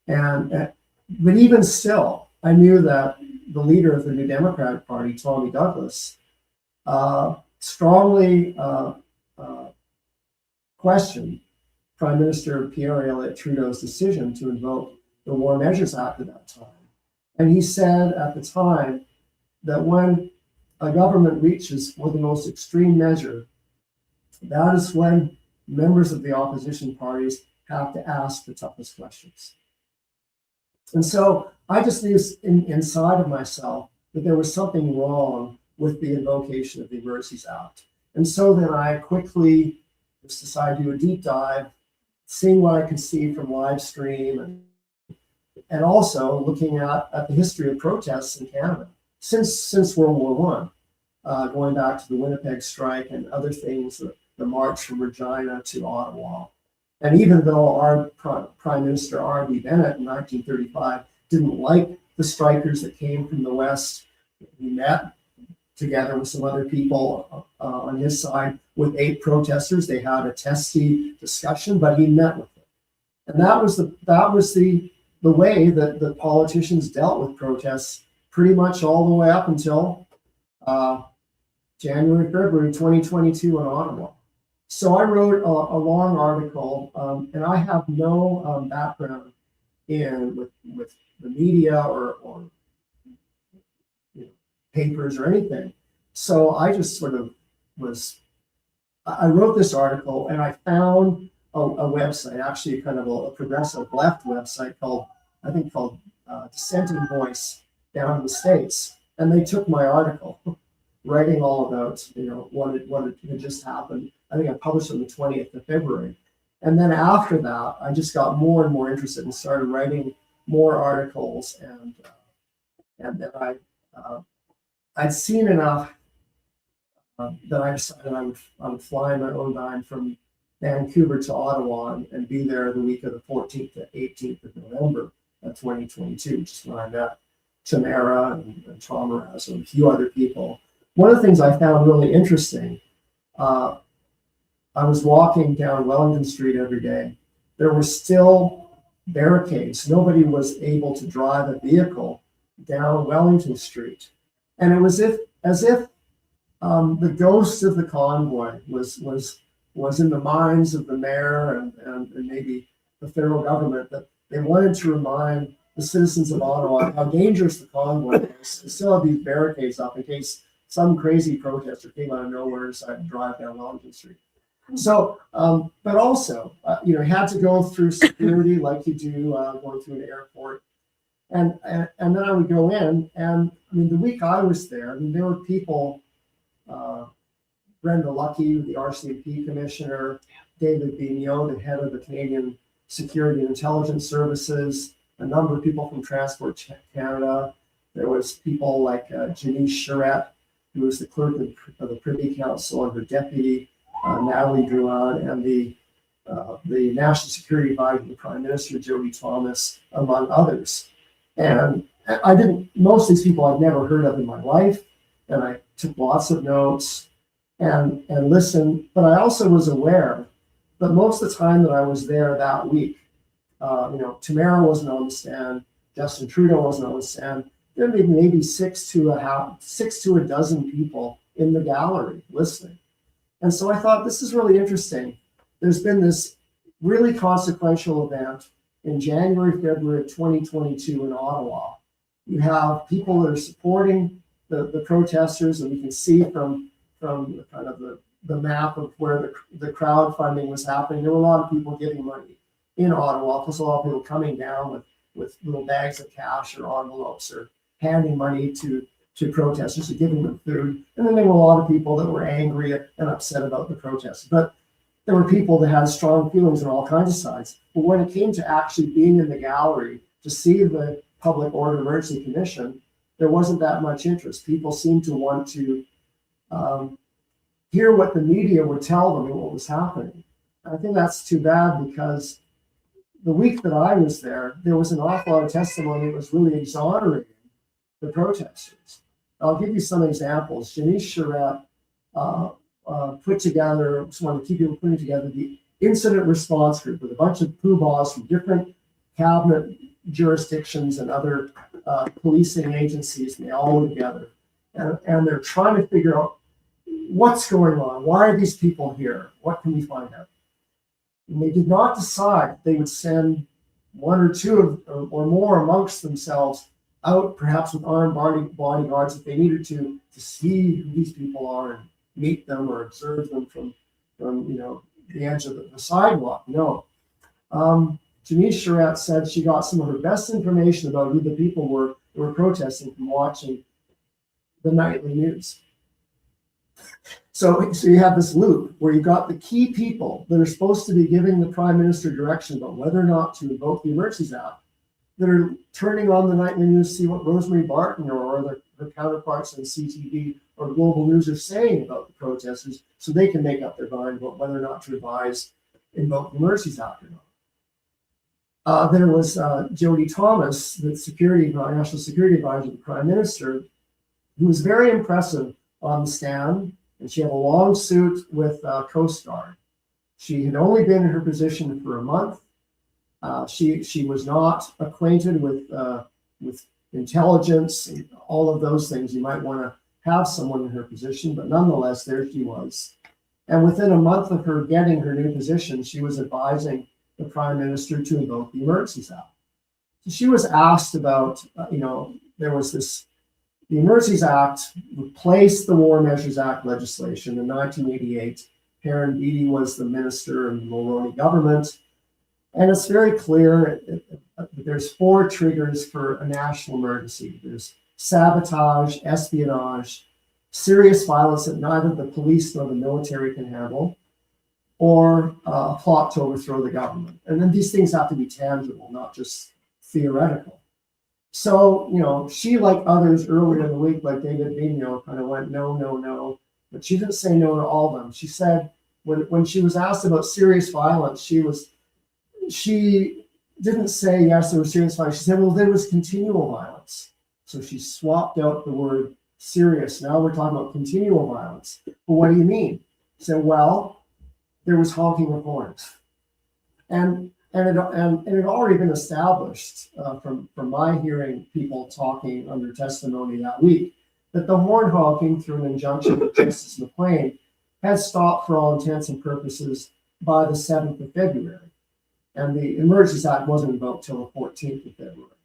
But even still, I knew that the leader of the New Democratic Party, Tommy Douglas, strongly questioned Prime Minister Pierre Elliott Trudeau's decision to invoke the War Measures Act at that time. And he said at the time that when a government reaches for the most extreme measure, that is when members of the opposition parties have to ask the toughest questions. And so I just knew inside of myself that there was something wrong with the invocation of the Emergencies Act. And so then I quickly just decided to do a deep dive, seeing what I could see from Livestream, and also looking at the history of protests in Canada since World War I, going back to the Winnipeg strike and other things, the march from Regina to Ottawa. And even though our Prime Minister R.B. Bennett in 1935 didn't like the strikers that came from the West, he met together with some other people on his side with 8 protesters. They had a testy discussion, but he met with them. And that was the way that the politicians dealt with protests pretty much all the way up until January, February 2022 in Ottawa. So I wrote a long article, and I have no background with the media or papers or anything. So I just sort of I wrote this article, and I found a website, actually kind of a progressive left website called Dissenting Voice down in the States. And they took my article, writing all about, what had just happened. I think I published on the 20th of February. And then after that, I just got more and more interested and started writing more articles. And then I'd seen enough that I decided I would fly my own dime from Vancouver to Ottawa and be there the week of the 14th to 18th of November of 2022, which is when I met Tamara and Thomas and a few other people. One of the things I found really interesting, I was walking down Wellington Street every day. There were still barricades. Nobody was able to drive a vehicle down Wellington Street. And it was as if the ghost of the convoy was in the minds of the mayor and maybe the federal government, that they wanted to remind the citizens of Ottawa how dangerous the convoy is. They still have these barricades up in case some crazy protester came out of nowhere and decided to drive down Wellington Street. So, but also, you had to go through security like you do going through an airport. And then I would go in, and the week I was there, there were people, Brenda Lucky, the RCMP commissioner, David Vigneault, the head of the Canadian Security and Intelligence Services, a number of people from Transport Canada. There was people like Janice Charette, who was the clerk of the Privy Council, and her deputy, Natalie Drouin, and the National Security Advisor to the Prime Minister, Jody Thomas, among others. And most of these people I've never heard of in my life, and I took lots of notes and listened, but I also was aware that most of the time that I was there that week, Tamara wasn't on the stand, Justin Trudeau wasn't on the stand, there were maybe 6 to a dozen people in the gallery listening. And so I thought, this is really interesting. There's been this really consequential event in January, February of 2022 in Ottawa. You have people that are supporting the protesters, and we can see from the kind of the map of where the crowdfunding was happening. There were a lot of people giving money in Ottawa, plus a lot of people coming down with little bags of cash or envelopes or handing money to protesters or giving them food. And then there were a lot of people that were angry and upset about the protests. But there were people that had strong feelings on all kinds of sides. But when it came to actually being in the gallery to see the Public Order Emergency Commission, there wasn't that much interest. People seemed to want to hear what the media would tell them and what was happening. I think that's too bad, because the week that I was there was an awful lot of testimony that was really exonerating the protesters. I'll give you some examples. Janice Charette put together, was one of the key people putting together the incident response group with a bunch of poobahs from different cabinet jurisdictions and other policing agencies, and they all were together. And they're trying to figure out what's going on? Why are these people here? What can we find out? And they did not decide they would send one or two or more amongst themselves out, perhaps with armed bodyguards if they needed to see who these people are and meet them or observe them from the edge of the sidewalk. No. Janice Charette said she got some of her best information about who the people were who were protesting from watching the nightly news. So you have this loop where you got the key people that are supposed to be giving the prime minister direction about whether or not to invoke the Emergencies Act that are turning on the nightly news to see what Rosemary Barton or her counterparts on CTV or Global News are saying about the protesters so they can make up their mind about whether or not to invoke the Emergencies Act or not. There was Jody Thomas, the National Security Advisor to the Prime Minister, who was very impressive on the stand, and she had a long suit with Coast Guard. She had only been in her position for a month. She was not acquainted with intelligence and all of those things. You might want to have someone in her position, but nonetheless, there she was. And within a month of her getting her new position, she was advising the Prime Minister to invoke the Emergencies Act. So she was asked about, there was the Emergencies Act replaced the War Measures Act legislation in 1988. Karen Beattie was the minister in the Mulroney government. And it's very clear there's 4 triggers for a national emergency. There's sabotage, espionage, serious violence that neither the police nor the military can handle, or a plot to overthrow the government. And then these things have to be tangible, not just theoretical. So, she, like others earlier in the week, like David Vigneault, kind of went, no. But she didn't say no to all of them. She said, when she was asked about serious violence, she didn't say, yes, there was serious violence. She said, well, there was continual violence. So she swapped out the word serious. Now we're talking about continual violence. Well, what do you mean? She said, well, there was honking of horns. And it had already been established from my hearing people talking under testimony that week that the horn honking through an injunction with Justice McLean had stopped for all intents and purposes by the 7th of February. And the Emergencies Act wasn't invoked till the 14th of February.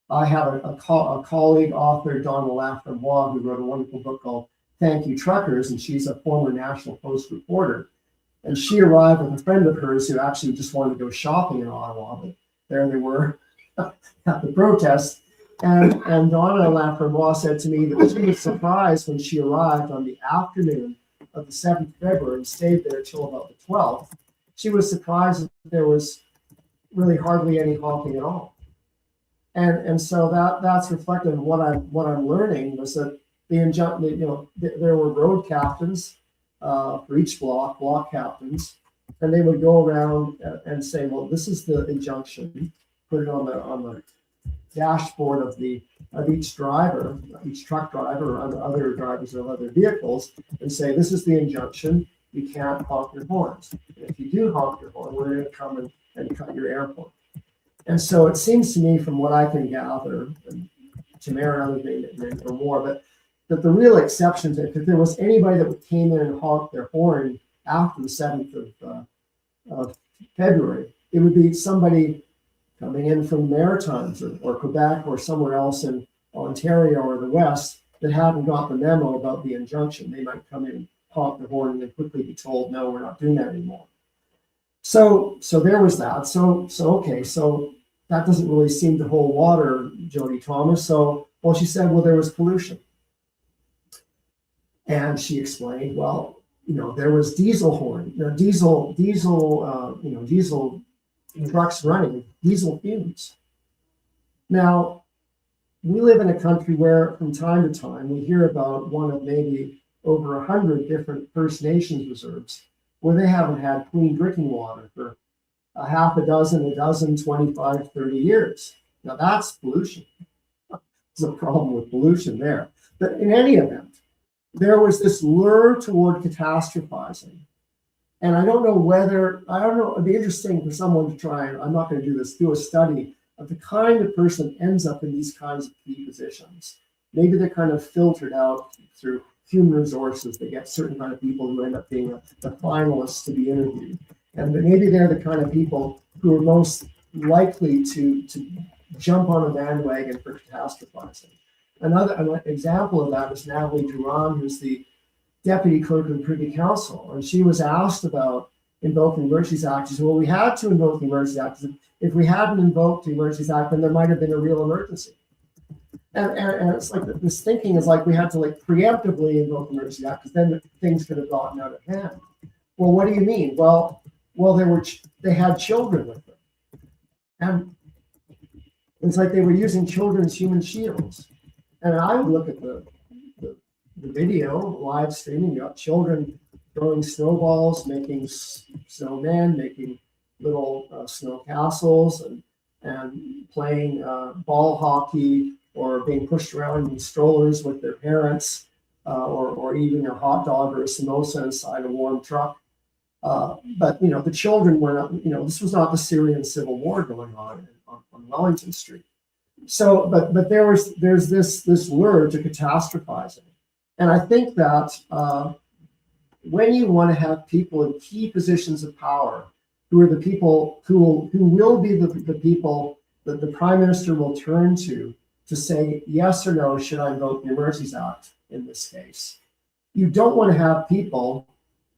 I have a colleague, author, Donna Laframboise, who wrote a wonderful book called Thank You Truckers, and she's a former National Post reporter. And she arrived with a friend of hers who actually just wanted to go shopping in Ottawa, but there they were at the protest. And Donna Laframboise said to me that she was surprised when she arrived on the afternoon of the 7th of February and stayed there till about the 12th. She was surprised that there was really hardly any honking at all. And so that's reflected in what I'm learning was that there were road captains for each block captains, and they would go around and say, well, this is the injunction, put it on the dashboard of each driver, each truck driver or other drivers of other vehicles, and say, this is the injunction, you can't honk your horns. And if you do honk your horn, we're going to come and cut your airport. And so it seems to me from what I can gather, and Tamara and others may know more, but that the real exceptions, if there was anybody that came in and honked their horn after the 7th of February, it would be somebody coming in from the Maritimes or Quebec or somewhere else in Ontario or the West that hadn't got the memo about the injunction. They might come in and honk the horn and then quickly be told, no, we're not doing that anymore. So there was that. So that doesn't really seem to hold water, Jody Thomas. She said, well, there was pollution. And she explained, well, there was diesel trucks running, diesel fumes. Now, we live in a country where from time to time we hear about one of maybe over 100 different First Nations reserves where they haven't had clean drinking water for a half a dozen, 25, 30 years. Now that's pollution. There's a problem with pollution there. But in any event, there was this lure toward catastrophizing. And I don't know, it'd be interesting for someone to try, and I'm not going to do this, do a study of the kind of person that ends up in these kinds of key positions. Maybe they're kind of filtered out through human resources. They get certain kind of people who end up being the finalists to be interviewed. And maybe they're the kind of people who are most likely to jump on a bandwagon for catastrophizing. An example of that is Natalie Duran, who's the deputy clerk of the Privy Council. And she was asked about invoking the Emergencies Act. She said, well, we had to invoke the Emergencies Act. If we hadn't invoked the Emergencies Act, then there might have been a real emergency. And it's like this thinking is like we had to like preemptively invoke the Emergencies Act because then things could have gotten out of hand. Well, what do you mean? Well, they had children with them. And it's like they were using children as human shields. And I would look at the video, live streaming, you got children throwing snowballs, making snowmen, making little snow castles, and playing ball hockey, or being pushed around in strollers with their parents, or eating a hot dog or a samosa inside a warm truck. But the children were not. This was not the Syrian civil war going on Wellington Street. So, but there's this lure to catastrophizing, and I think that when you want to have people in key positions of power, who are the people who will be the people that the prime minister will turn to say yes or no, should I invoke the Emergencies Act in this case? You don't want to have people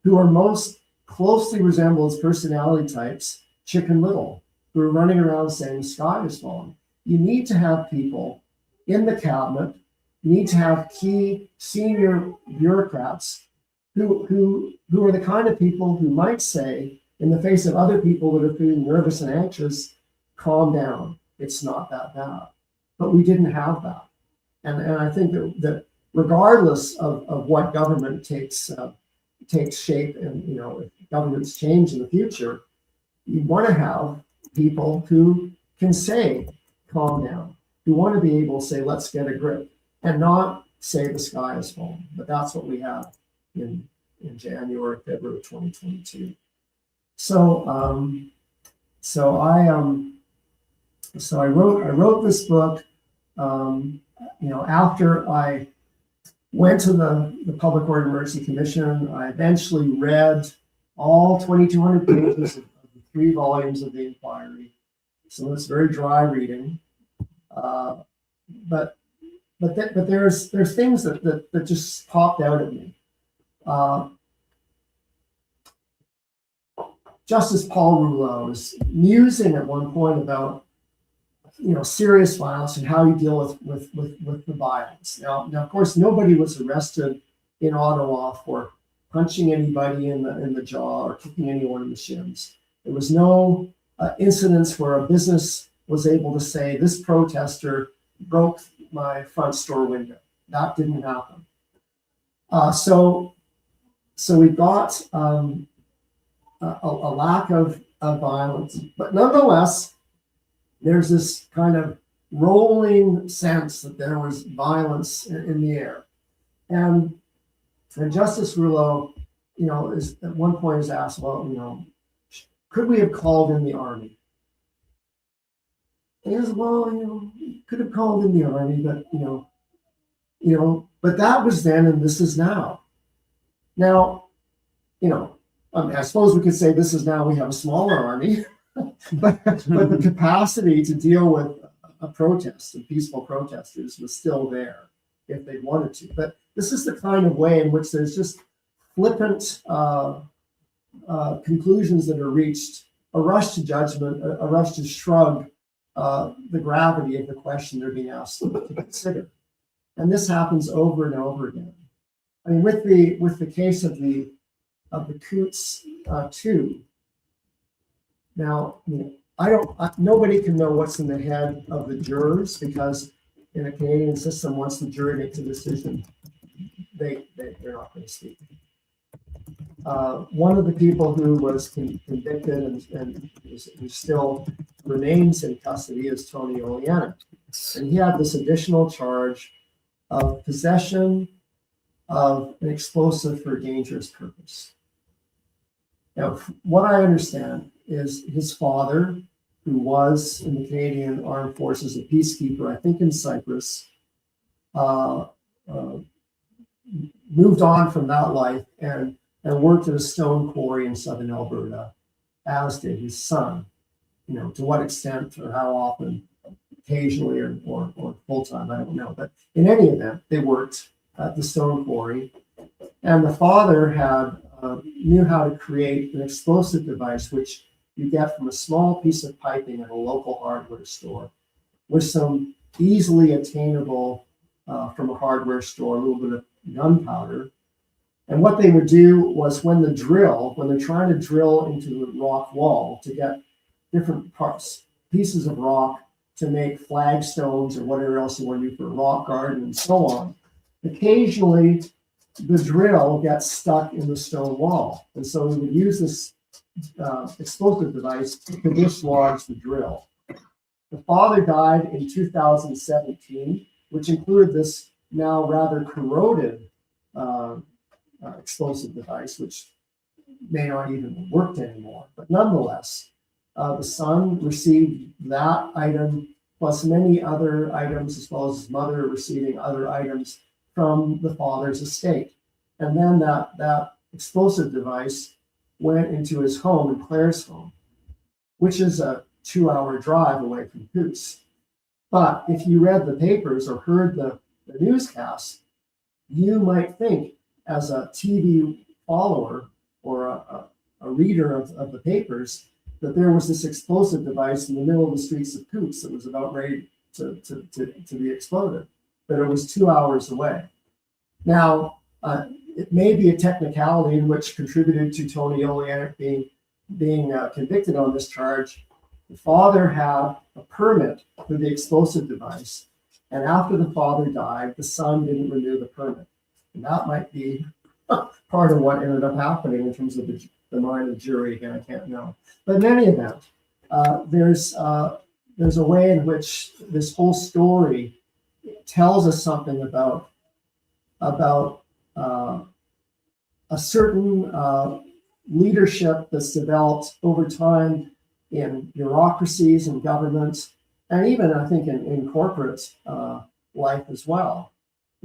who are most closely resemble as personality types Chicken Little, who are running around saying the sky is falling. You need to have people in the cabinet, you need to have key senior bureaucrats who are the kind of people who might say, in the face of other people that are feeling nervous and anxious, calm down, it's not that bad. But we didn't have that. And I think that regardless of what government takes shape, and if governments change in the future, you want to have people who can say, calm down, who want to be able to say, let's get a grip, and not say the sky is falling. But that's what we have in January, February 2022. So I wrote this book. After I went to the Public Order Emergency Commission, I eventually read all 2,200 pages of the 3 volumes of the inquiry. So it's very dry reading, but there's things that just popped out at me. Justice Paul Rouleau is musing at one point about serious violence and how you deal with the violence. Now, of course, nobody was arrested in Ottawa for punching anybody in the jaw or kicking anyone in the shins. There was no incidents where a business was able to say, this protester broke my front store window. That didn't happen. So we've got a lack of violence, but nonetheless, there's this kind of rolling sense that there was violence in the air. And Justice Rouleau, is at one point is asked, well, could we have called in the army? And he says, well, could have called in the army, but but that was then and this is now. Now, I suppose we could say this is now we have a smaller army, but the capacity to deal with a protest and peaceful protesters was still there if they wanted to. But this is the kind of way in which there's just flippant conclusions that are reached, a rush to judgment, a rush to shrug the gravity of the question they're being asked to consider. And this happens over and over again. I mean, with the case of the Coots 2. Now, nobody can know what's in the head of the jurors, because in a Canadian system, once the jury makes a decision, they're not going to speak. One of the people who was convicted and who still remains in custody is Tony Oleanic. And he had this additional charge of possession of an explosive for a dangerous purpose. Now, what I understand is his father, who was in the Canadian Armed Forces, a peacekeeper, I think in Cyprus, moved on from that life and worked at a stone quarry in southern Alberta, as did his son. You know, to what extent or how often, occasionally or full time, I don't know. But in any event, they worked at the stone quarry, and the father had knew how to create an explosive device, which you get from a small piece of piping at a local hardware store, with some easily attainable from a hardware store, a little bit of gunpowder. And what they would do was when they're trying to drill into the rock wall to get different parts, pieces of rock to make flagstones or whatever else you want to do for a rock garden and so on, occasionally the drill gets stuck in the stone wall. And so we would use this explosive device to dislodge the drill. The father died in 2017, which included this now rather corroded explosive device, which may not even have worked anymore. But nonetheless, the son received that item plus many other items, as well as his mother receiving other items from the father's estate. And then that explosive device went into his home in Clare's home, which is a 2-hour drive away from Coos. But if you read the papers or heard the newscasts, you might think, as a TV follower or a reader of the papers, that there was this explosive device in the middle of the streets of Coos that was about ready to be exploded, but it was 2 hours away. Now, it may be a technicality in which contributed to Tony Oleanic being convicted on this charge. The father had a permit for the explosive device, and after the father died, the son didn't renew the permit. And that might be part of what ended up happening in terms of the mind of the jury. Again, I can't know. But in any event, there's a way in which this whole story tells us something about a certain leadership that's developed over time in bureaucracies and governments, and even I think in corporate life as well.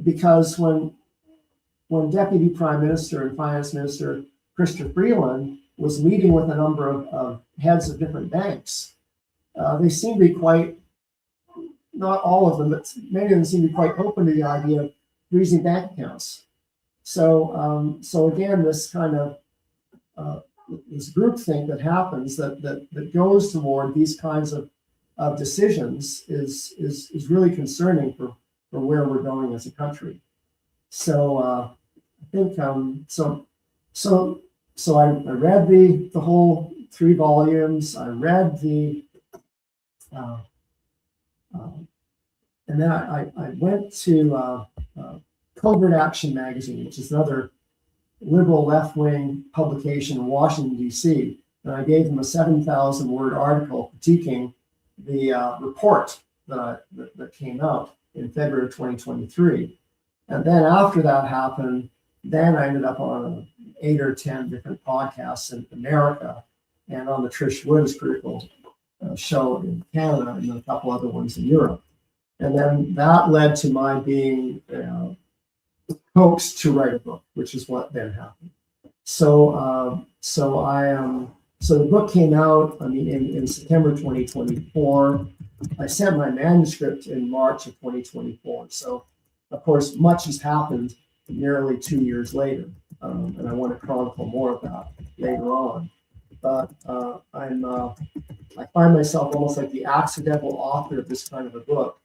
Because when Deputy Prime Minister and Finance Minister Chrystia Freeland was meeting with a number of heads of different banks, they seemed to be quite, not all of them, but many of them seemed to be quite open to the idea of freezing bank accounts. So again, this kind of this groupthink that happens that goes toward these kinds of decisions is really concerning for where we're going as a country. So I think so I read the whole 3 volumes. I read and then I went to Covert Action magazine, which is another liberal left-wing publication in Washington, D.C. And I gave them a 7,000-word article critiquing the report that came out in February of 2023. And then after that happened, then I ended up on 8 or 10 different podcasts in America and on the Trish Woods critical show in Canada and a couple other ones in Europe. And then that led to my being coaxed to write a book, which is what then happened. So the book came out, in September 2024. I sent my manuscript in March of 2024. So, of course, much has happened nearly 2 years later, and I want to chronicle more of that later on. But I find myself almost like the accidental author of this kind of a book,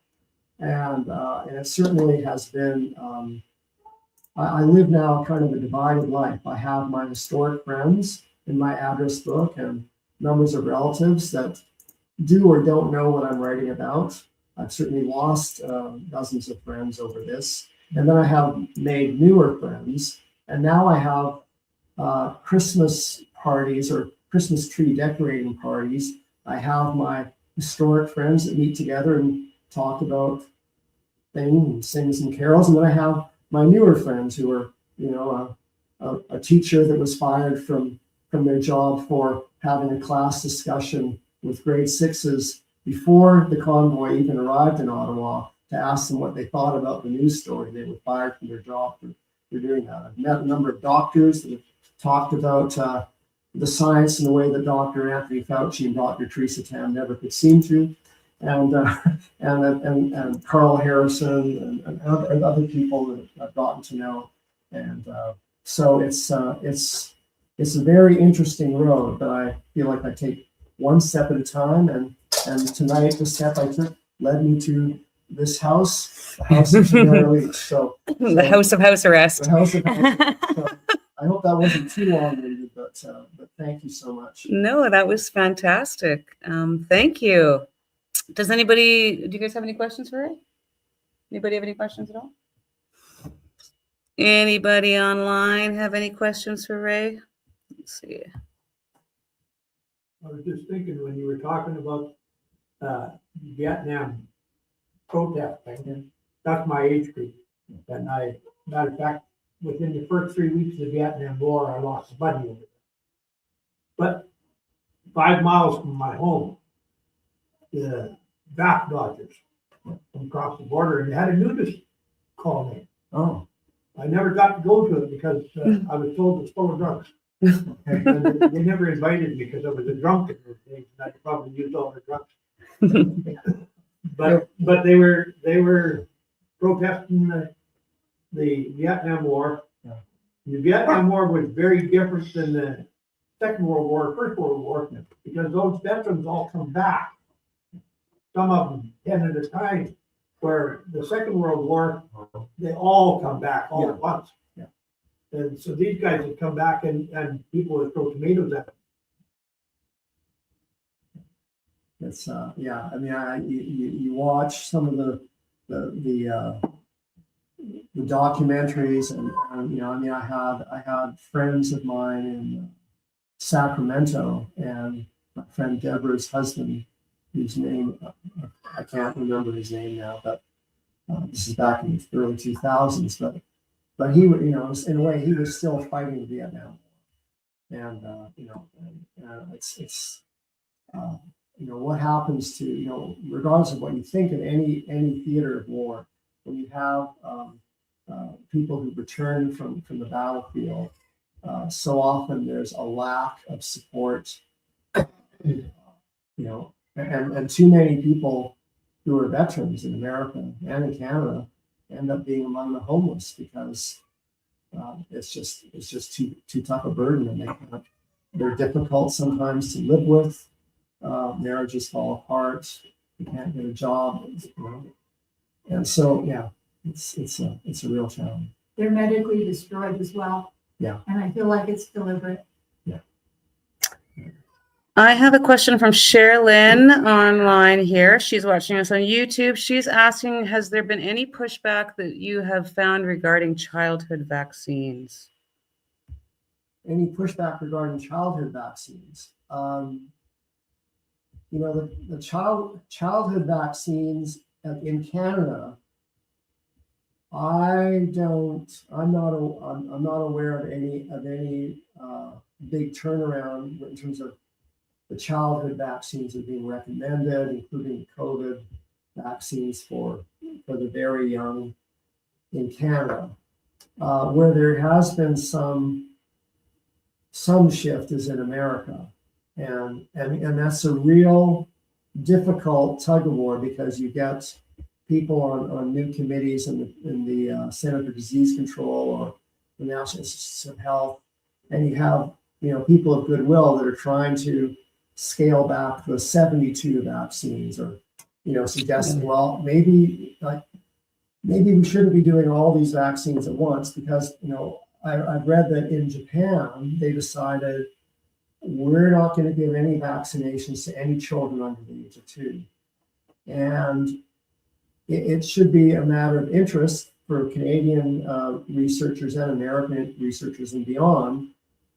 and it certainly has been. I live now kind of a divided life. I have my historic friends in my address book and numbers of relatives that do or don't know what I'm writing about. I've certainly lost dozens of friends over this. And then I have made newer friends. And now I have Christmas parties or Christmas tree decorating parties. I have my historic friends that meet together and talk about things and sing some carols. And then I have my newer friends who are, a teacher that was fired from their job for having a class discussion with grade 6s before the convoy even arrived in Ottawa to ask them what they thought about the news story. They were fired from their job doing that. I've met a number of doctors that have talked about the science in the way that Dr. Anthony Fauci and Dr. Teresa Tam never could seem to, and Carl Harrison and other people that I've gotten to know, and so it's a very interesting road, but I feel like I take one step at a time, and tonight the step I took led me to this house, the house of Lich. So The house of house arrest. the house of so I hope that wasn't too long-winded, but thank you so much. No, that was fantastic. Thank you. Do you guys have any questions for Ray? Anybody have any questions at all? Anybody online have any questions for Ray? Let's see. I was just thinking when you were talking about Vietnam protesting, that's my age group. And matter of fact, within the first 3 weeks of the Vietnam War, I lost a buddy over there. But 5 miles from my home, the back dodgers from across the border, and they had a nudist colony. Oh, I never got to go to it because I was told it's full of drugs. And they never invited me because I was a drunk in those days, and I probably used all the drugs. But they were protesting the Vietnam War. Yeah. The Vietnam War was very different than the Second World War, First World War, because those veterans all come back. Some of them 10 at a time, where the Second World War, they all come back all at once. Yeah. And so these guys would come back and people would throw tomatoes at them. it's yeah. I mean, you watch some of the documentaries, and you know, I mean, I had friends of mine in Sacramento, and my friend Deborah's husband, whose name I can't remember his name now, but this is back in the early 2000s. But he, you know, in a way, he was still fighting the Vietnam War, and you know, it's you know, what happens to, you know, regardless of what you think of any theater of war, when you have people who return from the battlefield, so often there's a lack of support, you know, and too many people who are veterans in America and in Canada end up being among the homeless because it's just too tough a burden, and they're difficult sometimes to live with. Marriages fall apart. You can't get a job, you know? And so yeah, it's a real challenge. They're medically destroyed as well. Yeah. And I feel like it's deliberate. I have a question from Sherilyn online here. She's watching us on YouTube. She's asking, has there been any pushback that you have found regarding childhood vaccines? Any pushback regarding childhood vaccines? You know, the childhood vaccines in Canada, I'm not aware of any big turnaround in terms of the childhood vaccines are being recommended, including COVID vaccines for the very young in Canada. Where there has been some shift is in America. And that's a real difficult tug of war, because you get people on new committees in the Center for Disease Control or the National Institutes of Health, and you have, you know, people of goodwill that are trying to scale back the 72 vaccines, or, you know, suggesting, well, maybe we shouldn't be doing all these vaccines at once, because, you know, I've read that in Japan they decided we're not going to give any vaccinations to any children under the age of 2. And it should be a matter of interest for Canadian researchers and American researchers and beyond,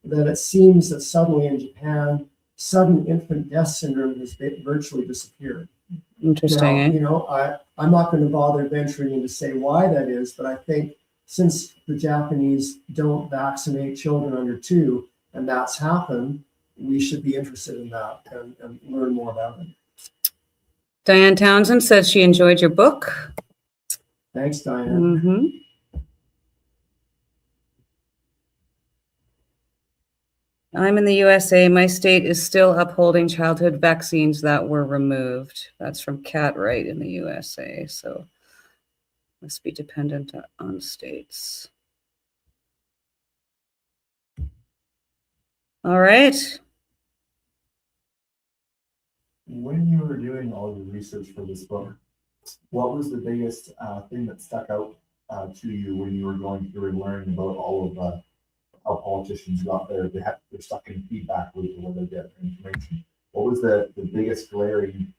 that it seems that suddenly in Japan, sudden infant death syndrome has virtually disappeared. Interesting. Now, you know, I'm not going to bother venturing in to say why that is, but I think since the Japanese don't vaccinate children under 2, and that's happened, we should be interested in that and learn more about it. Diane Townsend says she enjoyed your book. Thanks, Diane. I'm in the USA. My state is still upholding childhood vaccines that were removed. That's from Cat Wright in the USA. So must be dependent on states. All right. When you were doing all your research for this book, what was the biggest thing that stuck out to you when you were going through and learning about all of how politicians got they're stuck in feedback loop where they get information? What was the biggest glaring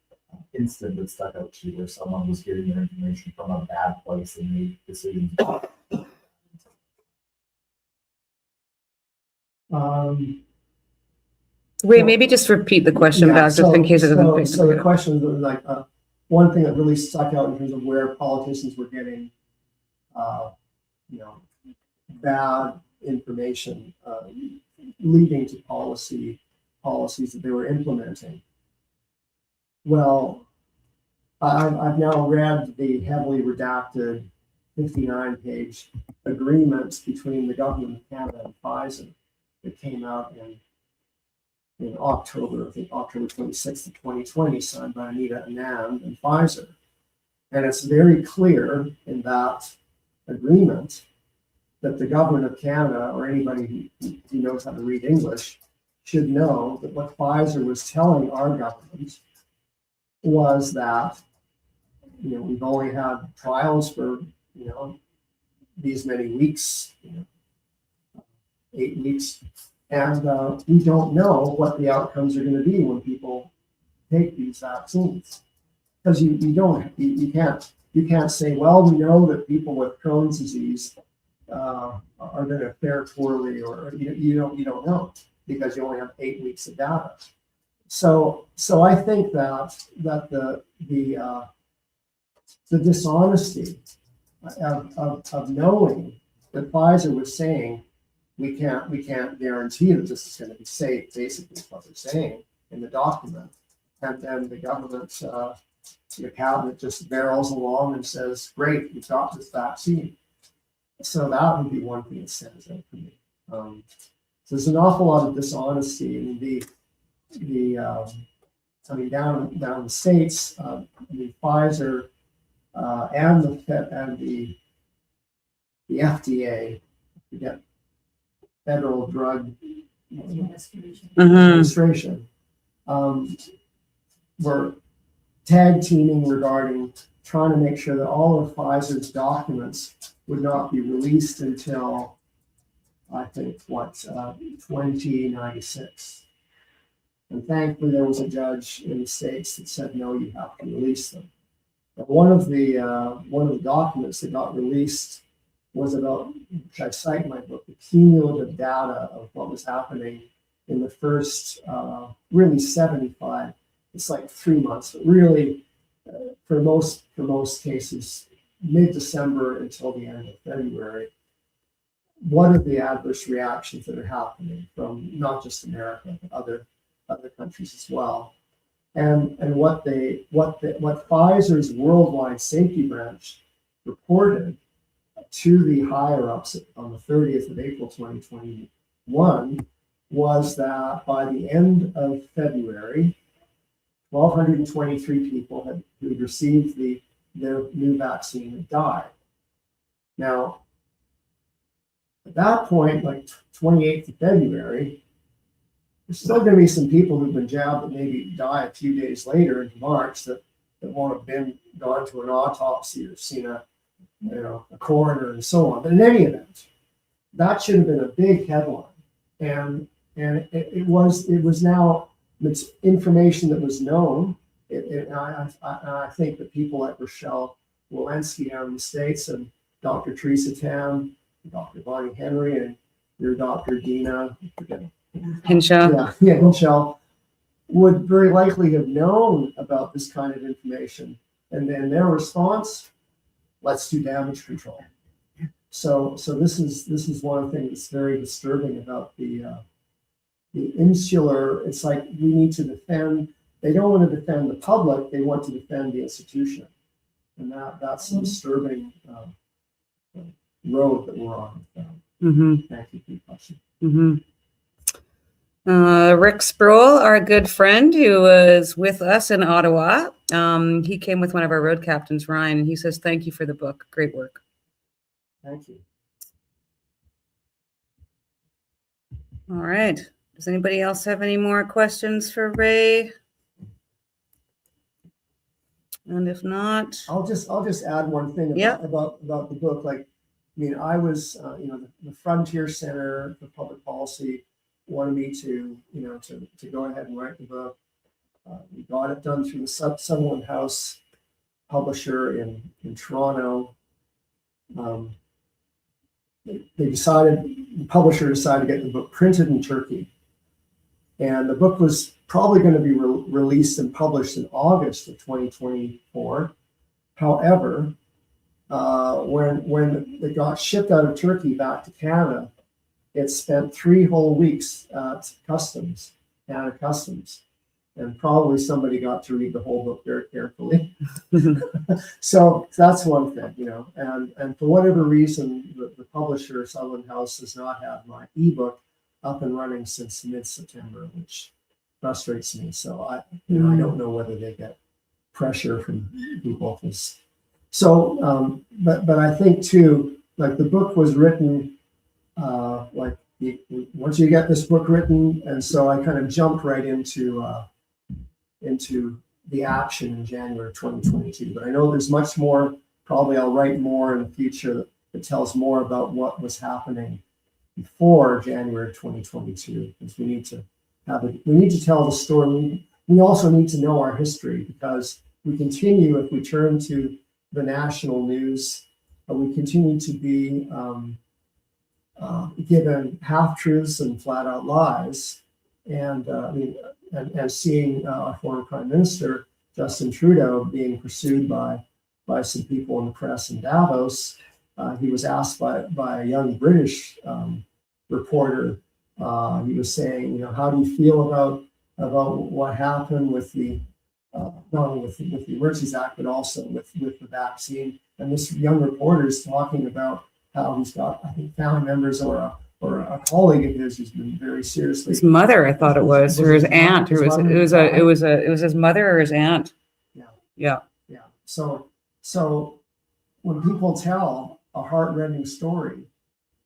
incident that stuck out to you where someone was getting their information from a bad place and made decisions? Wait, maybe just repeat the question back just in case it doesn't make So the question was like, one thing that really stuck out in terms of where politicians were getting, bad information, leading to policies that they were implementing. Well, I've now read the heavily redacted 59-page agreement between the government of Canada and Pfizer that came out in October, I think October 26th of 2020, signed by Anita Anand and Pfizer. And it's very clear in that agreement that the government of Canada, or anybody who knows how to read English, should know that what Pfizer was telling our government was that, we've only had trials for, these many weeks, 8 weeks, and we don't know what the outcomes are going to be when people take these vaccines, because you can't say, well, we know that people with Crohn's disease are going to fare poorly, or you don't know, because you only have 8 weeks of data. So I think that the dishonesty of knowing that Pfizer was saying we can't guarantee that this is going to be safe, basically is what they're saying in the document, and then the government, the cabinet just barrels along and says, great, we've got this vaccine. So that would be one thing that stands out for me. So there's an awful lot of dishonesty. Down in the States, Pfizer and the FDA, forget, Federal Drug Administration, were tag teaming regarding trying to make sure that all of Pfizer's documents would not be released until, I think, 2096. And thankfully, there was a judge in the States that said, no, you have to release them. But one of the documents that got released was about, which I cite in my book, the cumulative data of what was happening in the first really 75. It's like 3 months, but really for most cases, mid-December until the end of February. What are the adverse reactions that are happening from not just America, but other countries as well? And what Pfizer's worldwide safety branch reported to the higher ups on the 30th of April 2021 was that by the end of February, 1,223 people who had received their new vaccine had died. Now, at that point, like 28th of February, there's still going to be some people who've been jabbed that maybe die a few days later in March that won't have gone to an autopsy or seen a coroner and so on. But in any event, that should have been a big headline, and it was now. It's information that was known. I think that people like Rochelle Walensky out in the States and Dr. Teresa Tam, Dr. Bonnie Henry, and your Dr. Dina Hinshaw. Yeah, Hinshaw would very likely have known about this kind of information. And then their response, let's do damage control. So this is one thing that's very disturbing about the insular. It's like we need to defend. They don't want to defend the public. They want to defend the institution, and that's a disturbing road that we're on. Thank you for your question. Rick Sproul, our good friend who was with us in Ottawa. He came with one of our road captains, Ryan, and he says, thank you for the book. Great work. Thank you. All right. Does anybody else have any more questions for Ray? And if not, I'll just add one thing Yeah. about the book. Like, I mean, I was, the Frontier Center for Public Policy wanted me to go ahead and write the book. We got it done through the Sutherland House publisher in Toronto. The publisher decided to get the book printed in Turkey. And the book was probably going to be released and published in August of 2024. However, when it got shipped out of Turkey back to Canada, it spent 3 whole weeks at Canada Customs. And probably somebody got to read the whole book very carefully. So that's one thing, and for whatever reason, the publisher, Sutherland House, does not have my ebook up and running since mid-September, which frustrates me. So I don't know whether they get pressure from people. So, but I think too, like the book was written, once you get this book written, and so I kind of jumped right into the action in January 2022. But I know there's much more. Probably I'll write more in the future that tells more about what was happening before January 2022, because we need to tell the story. We also need to know our history, because we continue, if we turn to the national news, we continue to be given half-truths and flat-out lies. And and seeing our former Prime Minister, Justin Trudeau, being pursued by some people in the press in Davos. He was asked by a young British reporter, he was saying, how do you feel about what happened with the not only with the Emergencies Act, but also with the vaccine? And this young reporter is talking about how he's got, I think, family members or a colleague of his who's been very seriously. his mother, I thought it was, or his aunt, or it was his mother or his aunt. Yeah. So when people tell a heartrending story,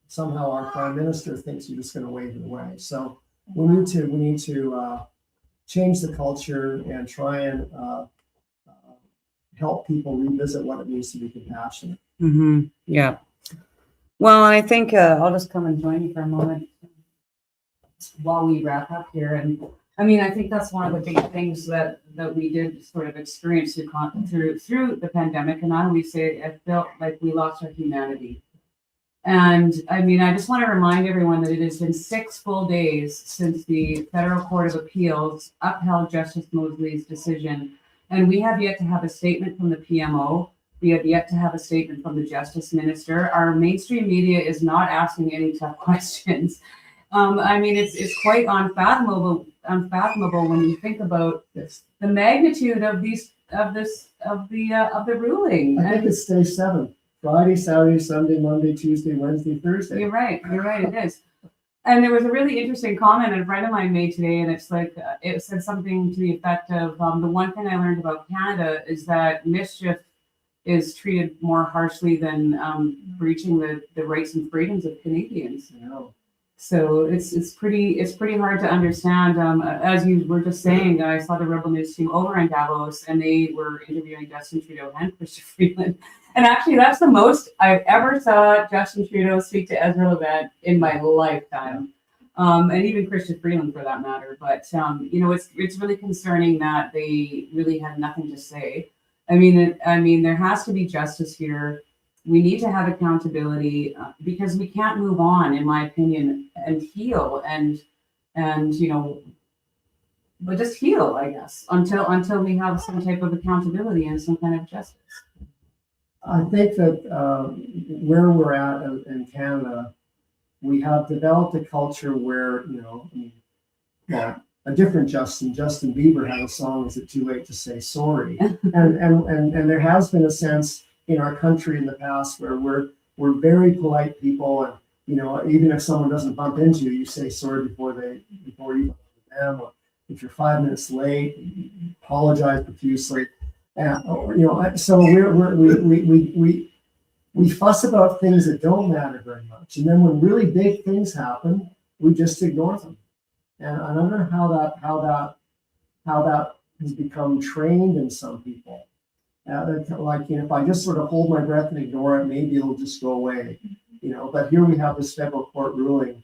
somehow our Prime Minister thinks you're just going to wave it away. So we need to change the culture and try and help people revisit what it means to be compassionate. Mm-hmm. Yeah. Well, I think I'll just come and join you for a moment while we wrap up here. And I mean, I think that's one of the big things that we did sort of experience through the pandemic. And I always say it felt like we lost our humanity. And I mean, I just want to remind everyone that it has been 6 full days since the Federal Court of Appeals upheld Justice Mosley's decision. And we have yet to have a statement from the PMO. We have yet to have a statement from the Justice Minister. Our mainstream media is not asking any tough questions. I mean, it's quite unfathomable when you think about the magnitude of the ruling. I think it's day 7. Friday, Saturday, Sunday, Monday, Tuesday, Wednesday, Thursday. You're right, it is. And there was a really interesting comment a friend of mine made today, and it's like, it said something to the effect of, the one thing I learned about Canada is that mischief is treated more harshly than breaching the rights and freedoms of Canadians. I know. So it's pretty hard to understand. As you were just saying, I saw the Rebel News team over in Davos, and they were interviewing Justin Trudeau and Chrystia Freeland. And actually, that's the most I've ever saw Justin Trudeau speak to Ezra Levant in my lifetime, and even Chrystia Freeland for that matter. But it's really concerning that they really had nothing to say. I mean, there has to be justice here. We need to have accountability because we can't move on, in my opinion, and heal and but just heal, I guess, until we have some type of accountability and some kind of justice. I think that where we're at in Canada, we have developed a culture where, a different Justin Bieber had a song, "Is It Too Late to Say Sorry?" and there has been a sense in our country in the past where we're very polite people, and you know, even if someone doesn't bump into you, you say sorry before you bump into them. Or if you're 5 minutes late, you apologize profusely. And you know, so we fuss about things that don't matter very much, and then when really big things happen, we just ignore them. And I don't know how that has become trained in some people. Like, you know, if I just sort of hold my breath and ignore it, maybe it'll just go away. You know, but here we have this federal court ruling,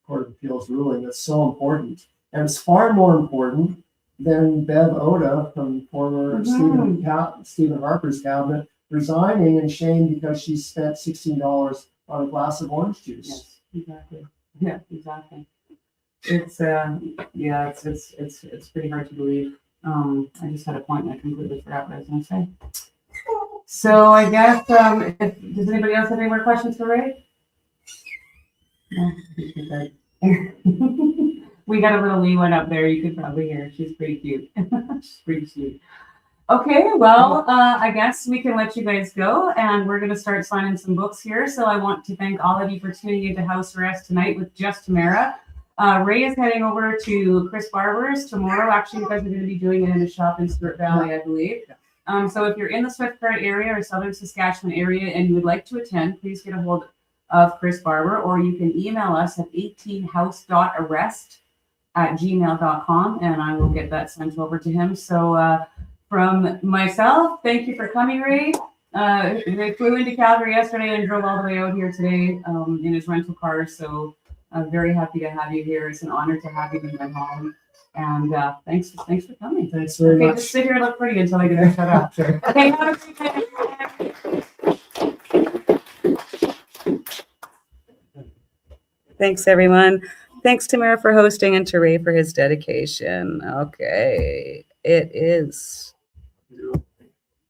Court of Appeals ruling that's so important, and it's far more important than Bev Oda from former Stephen Harper's cabinet resigning in shame because she spent $16 on a glass of orange juice. Yes, exactly. Yeah, exactly. It's it's pretty hard to believe. I just had a point and I completely forgot what I was going to say. So I guess does anybody else have any more questions for Ray? No, we got a little wee one up there. You could probably hear. She's pretty cute. She's pretty sweet. Okay, well, I guess we can let you guys go, and we're going to start signing some books here. So I want to thank all of you for tuning into House Arrest tonight with Just Tamara. Ray is heading over to Chris Barber's tomorrow. Actually, you guys are going to be doing it in a shop in Stewart Valley, I believe. So if you're in the Swift Current area or Southern Saskatchewan area and you would like to attend, please get a hold of Chris Barber, or you can email us at 18house.arrest@gmail.com, and I will get that sent over to him. So from myself, thank you for coming, Ray. They flew into Calgary yesterday and drove all the way out here today in his rental car. So I'm very happy to have you here. It's an honor to have you in my home. And thanks for coming. Thanks very much. Just sit here and look pretty until I get to shut up. Okay. Okay, have a great day. Thanks, everyone. Thanks, Tamara, for hosting, and to Ray for his dedication. Okay, it is